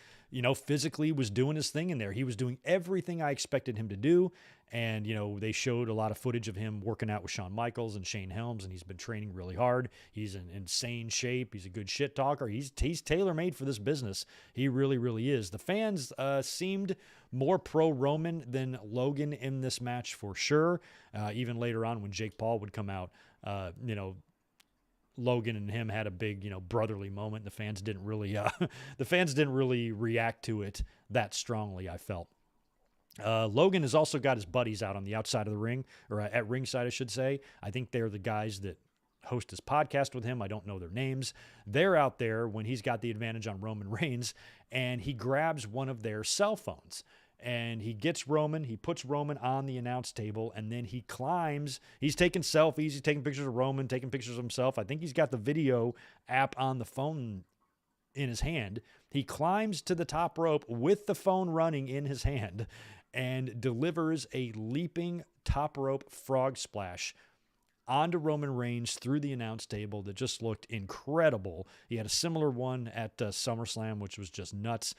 physically was doing his thing in there. He was doing everything I expected him to do. And, they showed a lot of footage of him working out with Shawn Michaels and Shane Helms, and he's been training really hard. He's in insane shape. He's a good shit talker. He's tailor-made for this business. He really, really is. The fans seemed more pro-Roman than Logan in this match for sure. Even later on when Jake Paul would come out, Logan and him had a big, brotherly moment. The fans didn't really react to it that strongly, I felt. Logan has also got his buddies out on the outside of the ring, or at ringside, I should say. I think they're the guys that host his podcast with him. I don't know their names. They're out there when he's got the advantage on Roman Reigns, and he grabs one of their cell phones. And he gets Roman, he puts Roman on the announce table, and then he climbs. He's taking selfies, he's taking pictures of Roman, taking pictures of himself. I think he's got the video app on the phone in his hand. He climbs to the top rope with the phone running in his hand and delivers a leaping top rope frog splash onto Roman Reigns through the announce table that just looked incredible. He had a similar one at SummerSlam, which was just nuts.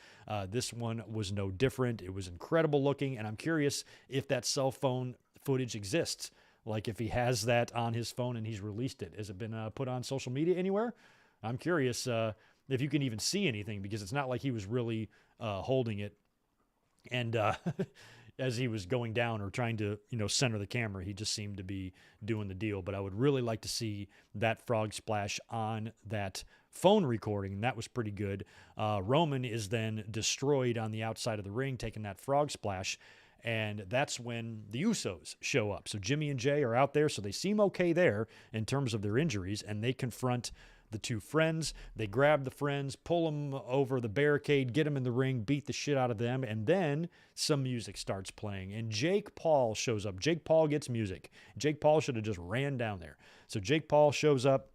This one was no different. It was incredible looking, and I'm curious if that cell phone footage exists. Like if he has that on his phone and he's released it. Has it been put on social media anywhere? I'm curious if you can even see anything, because it's not like he was really holding it. And as he was going down or trying to, center the camera, he just seemed to be doing the deal. But I would really like to see that frog splash on that phone recording. And that was pretty good. Roman is then destroyed on the outside of the ring, taking that frog splash. And that's when the Usos show up. So Jimmy and Jay are out there. So they seem okay there in terms of their injuries. And they confront the two friends. They grab the friends, pull them over the barricade, get them in the ring, beat the shit out of them, and then some music starts playing, and Jake Paul shows up. Jake Paul gets music. Jake Paul should have just ran down there. So Jake Paul shows up,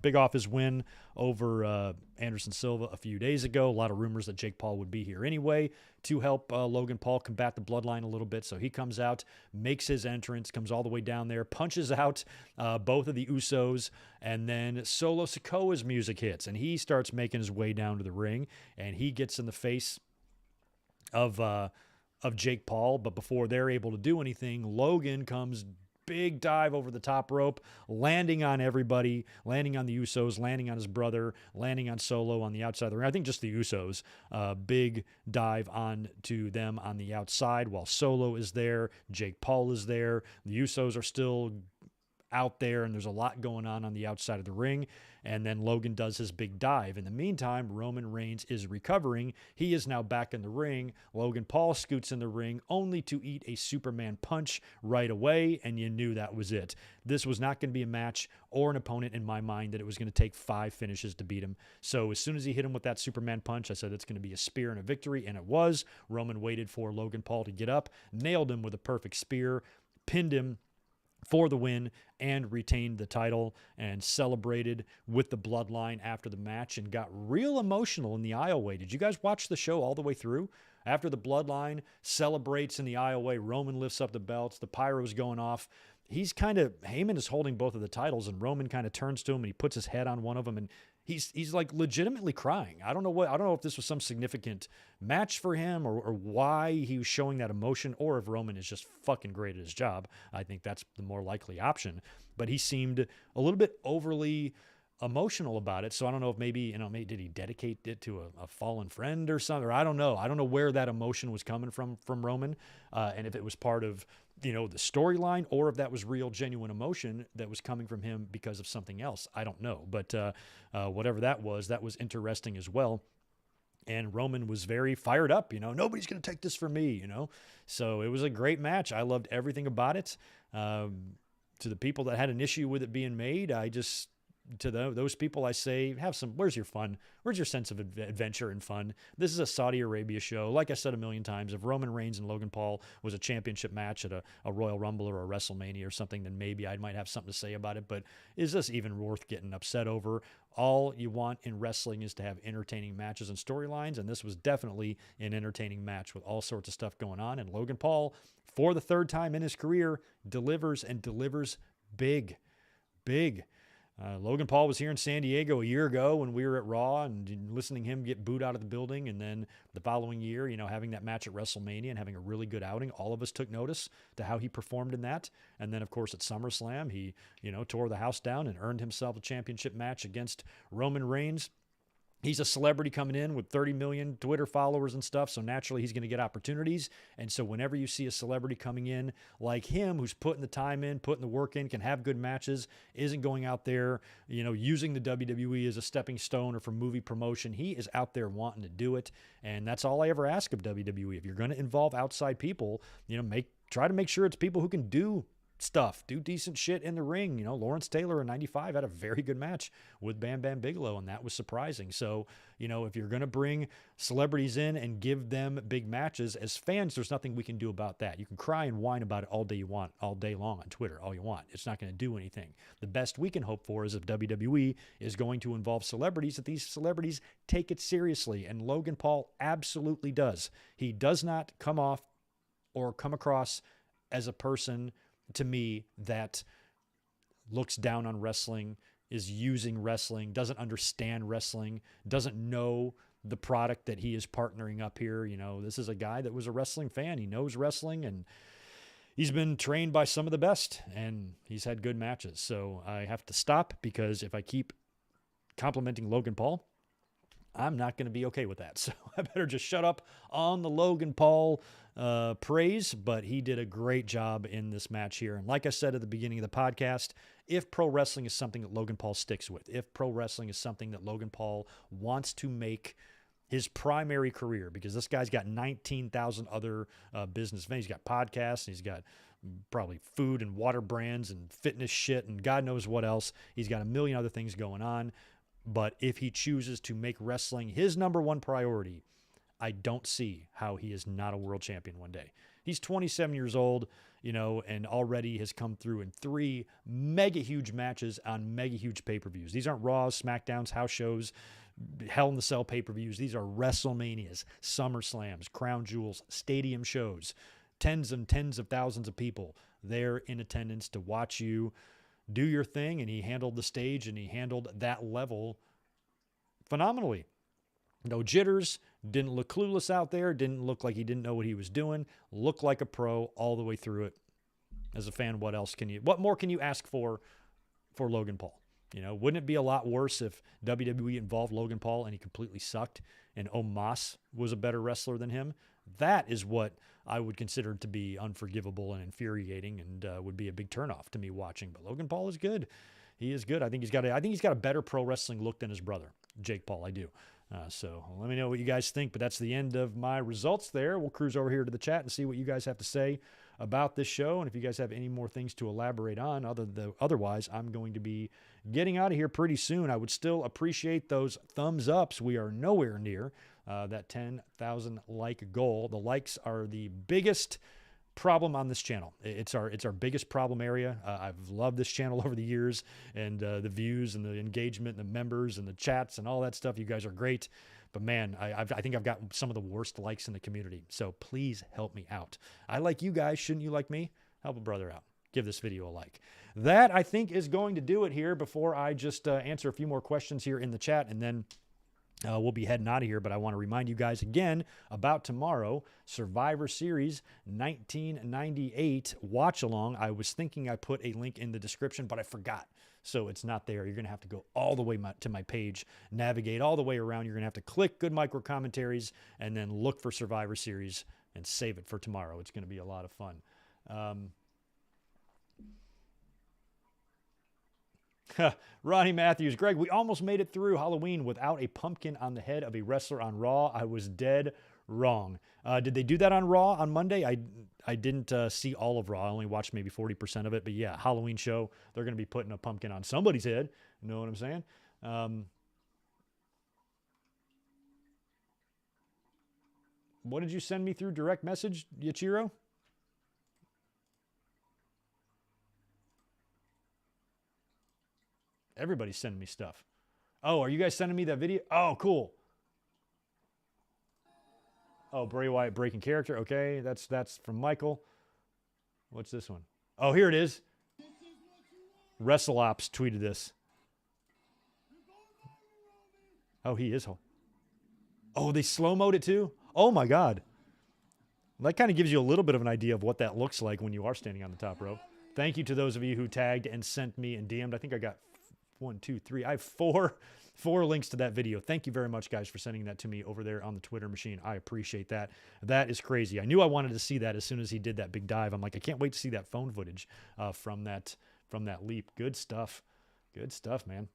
big off his win over Anderson Silva a few days ago. A lot of rumors that Jake Paul would be here anyway to help Logan Paul combat the bloodline a little bit. So he comes out, makes his entrance, comes all the way down there, punches out both of the Usos, and then Solo Sikoa's music hits, and he starts making his way down to the ring, and he gets in the face of Jake Paul. But before they're able to do anything, Logan comes big dive over the top rope, landing on everybody, landing on the Usos, landing on his brother, landing on Solo on the outside of the ring. I think just the Usos. Big dive on to them on the outside while Solo is there. Jake Paul is there. The Usos are still out there, and there's a lot going on the outside of the ring. And then Logan does his big dive. In the meantime, Roman Reigns is recovering. He is now back in the ring. Logan Paul scoots in the ring only to eat a Superman punch right away, and you knew that was it. This was not going to be a match or an opponent in my mind that it was going to take 5 finishes to beat him. So as soon as he hit him with that Superman punch, I said it's going to be a spear and a victory, and it was. Roman waited for Logan Paul to get up, nailed him with a perfect spear, pinned him for the win, and retained the title, and celebrated with the bloodline after the match and got real emotional in the aisleway. Did you guys watch the show all the way through? After the bloodline celebrates in the aisleway, Roman lifts up the belts, the pyro's going off. Heyman is holding both of the titles, and Roman kind of turns to him and he puts his head on one of them, and he's like legitimately crying. I don't know if this was some significant match for him or why he was showing that emotion, or if Roman is just fucking great at his job. I think that's the more likely option. But he seemed a little bit overly emotional about it. So I don't know if maybe did he dedicate it to a fallen friend or something? Or I don't know. I don't know where that emotion was coming from Roman, and if it was part of the storyline, or if that was real, genuine emotion that was coming from him because of something else. I don't know. But whatever that was interesting as well. And Roman was very fired up. Nobody's going to take this from me. So it was a great match. I loved everything about it. To the people that had an issue with it being made, those people I say, where's your fun? Where's your sense of adventure and fun? This is a Saudi Arabia show. Like I said a million times, if Roman Reigns and Logan Paul was a championship match at a Royal Rumble or a WrestleMania or something, then maybe I might have something to say about it. But is this even worth getting upset over? All you want in wrestling is to have entertaining matches and storylines, and this was definitely an entertaining match with all sorts of stuff going on. And Logan Paul, for the third time in his career, delivers big. Logan Paul was here in San Diego a year ago when we were at Raw and listening to him get booed out of the building. And then the following year, having that match at WrestleMania and having a really good outing. All of us took notice to how he performed in that. And then, of course, at SummerSlam, he, tore the house down and earned himself a championship match against Roman Reigns. He's a celebrity coming in with 30 million Twitter followers and stuff, so naturally he's going to get opportunities. And so whenever you see a celebrity coming in like him, who's putting the time in, putting the work in, can have good matches, isn't going out there, using the WWE as a stepping stone or for movie promotion, he is out there wanting to do it. And that's all I ever ask of WWE. If you're going to involve outside people, try to make sure it's people who can do decent shit in the ring. Lawrence Taylor in 95 had a very good match with Bam Bam Bigelow, and that was surprising. So, if you're going to bring celebrities in and give them big matches, as fans, there's nothing we can do about that. You can cry and whine about it all day long on Twitter, all you want. It's not going to do anything. The best we can hope for is if WWE is going to involve celebrities, that these celebrities take it seriously, and Logan Paul absolutely does. He does not come across as a person, to me, that looks down on wrestling, is using wrestling, doesn't understand wrestling, doesn't know the product that he is partnering up here. This is a guy that was a wrestling fan. He knows wrestling, and he's been trained by some of the best, and he's had good matches. So I have to stop, because if I keep complimenting Logan Paul, I'm not going to be okay with that. So I better just shut up on the Logan Paul praise, but he did a great job in this match here. And like I said at the beginning of the podcast, if pro wrestling is something that Logan Paul sticks with, if pro wrestling is something that Logan Paul wants to make his primary career, because this guy's got 19,000 other business ventures. He's got podcasts, and he's got probably food and water brands and fitness shit and God knows what else. He's got a million other things going on. But if he chooses to make wrestling his number one priority, I don't see how he is not a world champion one day. He's 27 years old, and already has come through in 3 mega huge matches on mega huge pay-per-views. These aren't Raws, SmackDowns, house shows, Hell in the Cell pay-per-views. These are WrestleManias, SummerSlams, Crown Jewels, stadium shows, tens and tens of thousands of people there in attendance to watch you do your thing. And he handled the stage and he handled that level phenomenally. No jitters, didn't look clueless out there, didn't look like he didn't know what he was doing, looked like a pro all the way through it. As a fan, what more can you ask for Logan Paul? Wouldn't it be a lot worse if WWE involved Logan Paul and he completely sucked and Omos was a better wrestler than him? That is what I would consider to be unforgivable and infuriating, and would be a big turnoff to me watching. But Logan Paul is good. He is good. I think he's got a better pro wrestling look than his brother, Jake Paul. I do. So let me know what you guys think. But that's the end of my results there. We'll cruise over here to the chat and see what you guys have to say about this show. And if you guys have any more things to elaborate on, otherwise, I'm going to be getting out of here pretty soon. I would still appreciate those thumbs ups. We are nowhere near that 10,000 like goal. The likes are the biggest problem on this channel. It's our biggest problem area. I've loved this channel over the years, and the views and the engagement and the members and the chats and all that stuff. You guys are great, but man, I think I've got some of the worst likes in the community. So please help me out. I like you guys. Shouldn't you like me? Help a brother out. Give this video a like. That, I think, is going to do it here before I just answer a few more questions here in the chat, and then we'll be heading out of here. But I want to remind you guys again about tomorrow, Survivor Series 1998 watch along. I was thinking I put a link in the description, but I forgot. So it's not there. You're going to have to go all the way to my page, navigate all the way around. You're going to have to click Good Micro Commentaries and then look for Survivor Series and save it for tomorrow. It's going to be a lot of fun. Ronnie Matthews, Greg, we almost made it through Halloween without a pumpkin on the head of a wrestler on Raw. I was dead wrong. Did they do that on Raw on Monday? I didn't see all of Raw. I only watched maybe 40% of it. But yeah, Halloween show, they're going to be putting a pumpkin on somebody's head. You know what I'm saying? What did you send me through direct message, Yachiro? Everybody's sending me stuff. Oh, are you guys sending me that video? Oh, cool. Oh, Bray Wyatt breaking character. Okay, that's from Michael. What's this one? Oh, here it is. WrestleOps tweeted this. Oh, he is. Oh, they slow-moed it too? Oh, my God. That kind of gives you a little bit of an idea of what that looks like when you are standing on the top rope. Thank you to those of you who tagged and sent me and DM'd. I think I got 1, 2, 3. I have four links to that video. Thank you very much, guys, for sending that to me over there on the Twitter machine. I appreciate that. That is crazy. I knew I wanted to see that as soon as he did that big dive. I'm like, I can't wait to see that phone footage from that leap. Good stuff. Good stuff, man.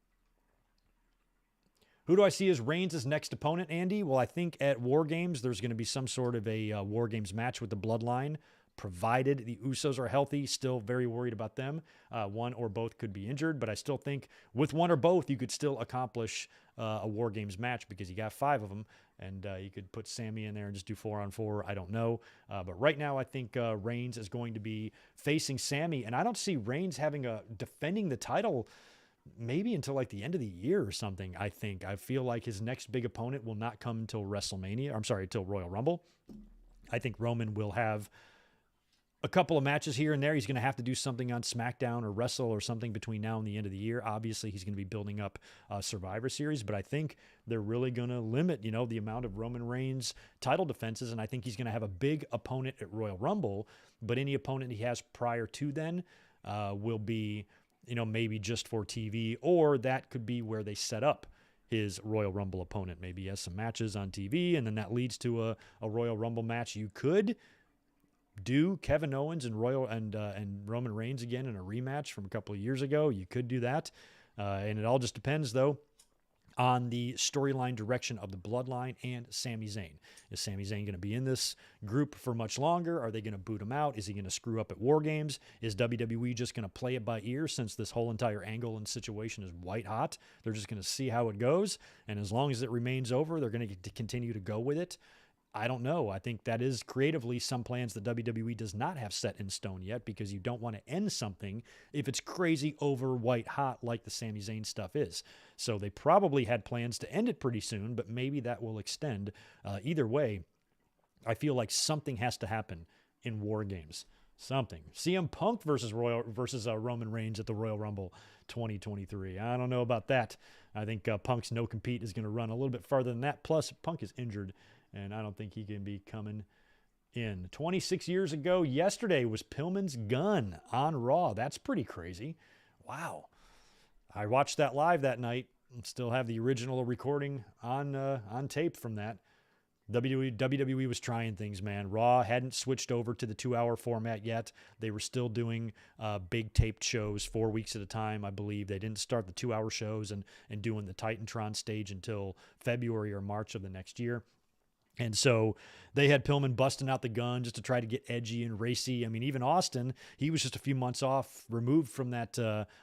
Who do I see as Reigns' next opponent, Andy? Well, I think at War Games, there's going to be some sort of a War Games match with the Bloodline, provided the Usos are healthy. Still very worried about them. One or both could be injured, but I still think with one or both, you could still accomplish a War Games match because you got 5 of them, and you could put Sammy in there and just do 4-on-4. I don't know. But right now, I think Reigns is going to be facing Sammy, and I don't see Reigns defending the title maybe until like the end of the year or something. I feel like his next big opponent will not come until until Royal Rumble. I think Roman will have a couple of matches here and there. He's going to have to do something on SmackDown or wrestle or something between now and the end of the year. Obviously, he's going to be building up Survivor Series, but I think they're really going to limit, the amount of Roman Reigns title defenses, and I think he's going to have a big opponent at Royal Rumble, but any opponent he has prior to then will be, maybe just for TV, or that could be where they set up his Royal Rumble opponent. Maybe he has some matches on TV, and then that leads to a Royal Rumble match. You could do Kevin Owens and Roman Reigns again in a rematch from a couple of years ago. You could do that. And it all just depends, though, on the storyline direction of the Bloodline and Sami Zayn. Is Sami Zayn going to be in this group for much longer? Are they going to boot him out? Is he going to screw up at War Games? Is WWE just going to play it by ear since this whole entire angle and situation is white hot? They're just going to see how it goes. And as long as it remains over, they're going to continue to go with it. I don't know. I think that is creatively some plans that WWE does not have set in stone yet, because you don't want to end something if it's crazy over white hot like the Sami Zayn stuff is. So they probably had plans to end it pretty soon, but maybe that will extend. Either way, I feel like something has to happen in War Games. Something. CM Punk versus Roman Reigns at the Royal Rumble 2023. I don't know about that. I think Punk's no compete is going to run a little bit farther than that. Plus, Punk is injured, and I don't think he can be coming in. 26 years ago, yesterday, was Pillman's gun on Raw. That's pretty crazy. Wow. I watched that live that night and still have the original recording on tape from that. WWE was trying things, man. Raw hadn't switched over to the 2-hour format yet. They were still doing big taped shows 4 weeks at a time, I believe. They didn't start the 2-hour shows and doing the Titantron stage until February or March of the next year. And so they had Pillman busting out the gun just to try to get edgy and racy. I mean, even Austin, he was just a few months removed from that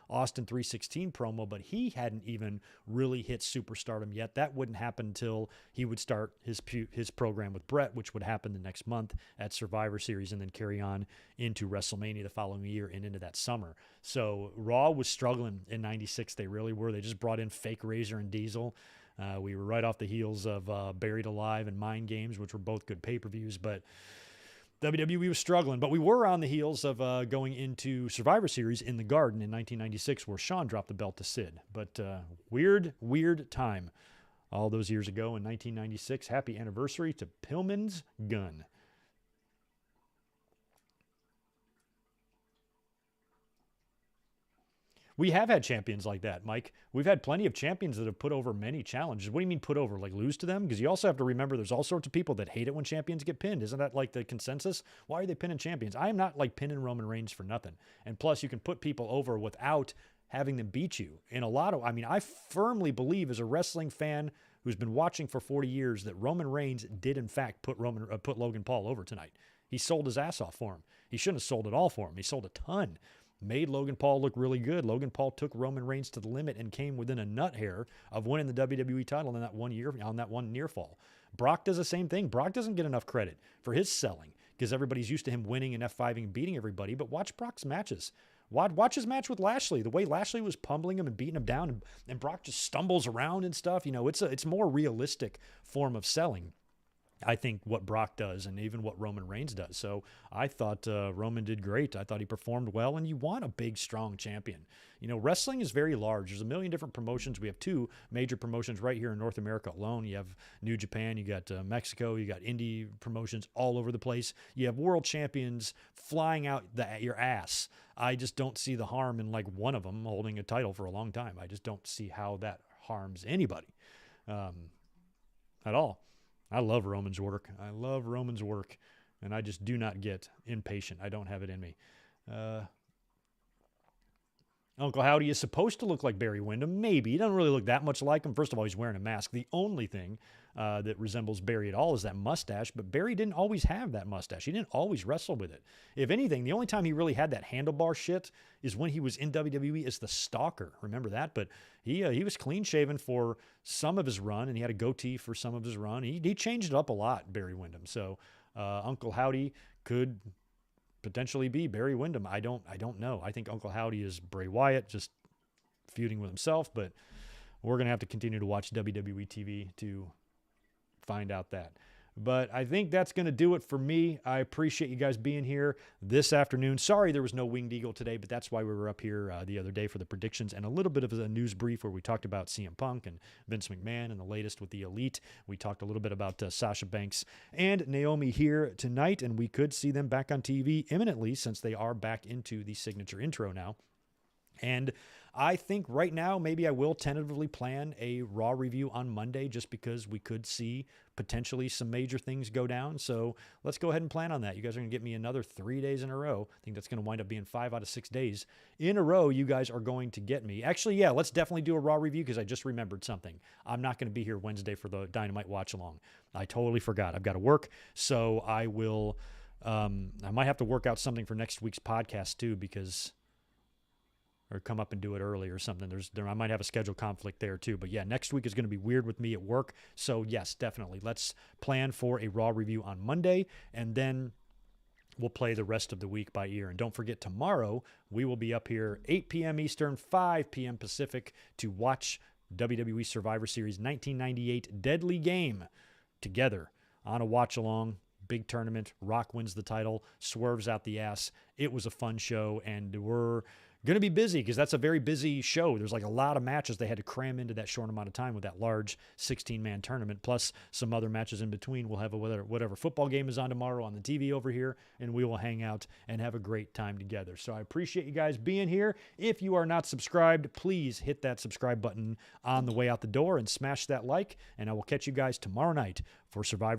Austin 316 promo, but he hadn't even really hit superstardom yet. That wouldn't happen until he would start his program with Brett, which would happen the next month at Survivor Series and then carry on into WrestleMania the following year and into that summer. So Raw was struggling in 96. They really were. They just brought in fake Razor and Diesel. We were right off the heels of Buried Alive and Mind Games, which were both good pay-per-views, but WWE was struggling. But we were on the heels of going into Survivor Series in the Garden in 1996, where Shawn dropped the belt to Sid. But weird time all those years ago in 1996. Happy anniversary to Pillman's gun. We have had champions like that, Mike. We've had plenty of champions that have put over many challenges. What do you mean put over? Like lose to them? Because you also have to remember there's all sorts of people that hate it when champions get pinned. Isn't that like the consensus? Why are they pinning champions? I am not like pinning Roman Reigns for nothing. And plus, you can put people over without having them beat you. I firmly believe as a wrestling fan who's been watching for 40 years that Roman Reigns did in fact put Logan Paul over tonight. He sold his ass off for him. He shouldn't have sold it all for him. He sold a ton. Made Logan Paul look really good. Logan Paul took Roman Reigns to the limit and came within a nut hair of winning the WWE title in that 1 year on that one near fall. Brock does the same thing. Brock doesn't get enough credit for his selling because everybody's used to him winning and F5ing and beating everybody. But watch Brock's matches. Watch his match with Lashley. The way Lashley was pummeling him and beating him down, and Brock just stumbles around and stuff. It's a more realistic form of selling, I think, what Brock does and even what Roman Reigns does. So I thought Roman did great. I thought he performed well, and you want a big, strong champion. Wrestling is very large. There's a million different promotions. We have 2 major promotions right here in North America alone. You have New Japan, you got Mexico, you got indie promotions all over the place. You have world champions flying out your ass. I just don't see the harm in like one of them holding a title for a long time. I just don't see how that harms anybody at all. I love Roman's work. And I just do not get impatient. I don't have it in me. Uncle Howdy is supposed to look like Barry Windham. Maybe. He doesn't really look that much like him. First of all, he's wearing a mask. The only thing that resembles Barry at all is that mustache, but Barry didn't always have that mustache. He didn't always wrestle with it. If anything, the only time he really had that handlebar shit is when he was in WWE as the Stalker. Remember that? But he was clean-shaven for some of his run, and he had a goatee for some of his run. He changed it up a lot, Barry Windham. So Uncle Howdy could potentially be Barry Windham. I don't know. I think Uncle Howdy is Bray Wyatt, just feuding with himself, but we're going to have to continue to watch WWE TV to find out that. But I think that's going to do it for me. I appreciate you guys being here this afternoon. Sorry there was no Winged Eagle today, but that's why we were up here the other day for the predictions and a little bit of a news brief where we talked about CM Punk and Vince McMahon and the latest with the Elite. We talked a little bit about Sasha Banks and Naomi here tonight, and we could see them back on TV imminently since they are back into the signature intro now. And I think right now, maybe I will tentatively plan a Raw review on Monday just because we could see potentially some major things go down. So let's go ahead and plan on that. You guys are going to get me another 3 days in a row. I think that's going to wind up being 5 out of 6 days in a row. You guys are going to get me. Actually, yeah, let's definitely do a Raw review because I just remembered something. I'm not going to be here Wednesday for the Dynamite Watch Along. I totally forgot. I've got to work. So I will, I might have to work out something for next week's podcast too, because or come up and do it early or something. I might have a schedule conflict there too. But yeah, next week is going to be weird with me at work. So yes, definitely. Let's plan for a Raw review on Monday, and then we'll play the rest of the week by ear. And don't forget, tomorrow we will be up here 8 p.m. Eastern, 5 p.m. Pacific to watch WWE Survivor Series 1998 Deadly Game together on a watch-along. Big tournament. Rock wins the title, swerves out the ass. It was a fun show, and we're going to be busy because that's a very busy show. There's like a lot of matches they had to cram into that short amount of time with that large 16-man tournament, plus some other matches in between. We'll have whatever football game is on tomorrow on the TV over here, and we will hang out and have a great time together. So I appreciate you guys being here. If you are not subscribed, please hit that subscribe button on the way out the door and smash that like, and I will catch you guys tomorrow night for Survivor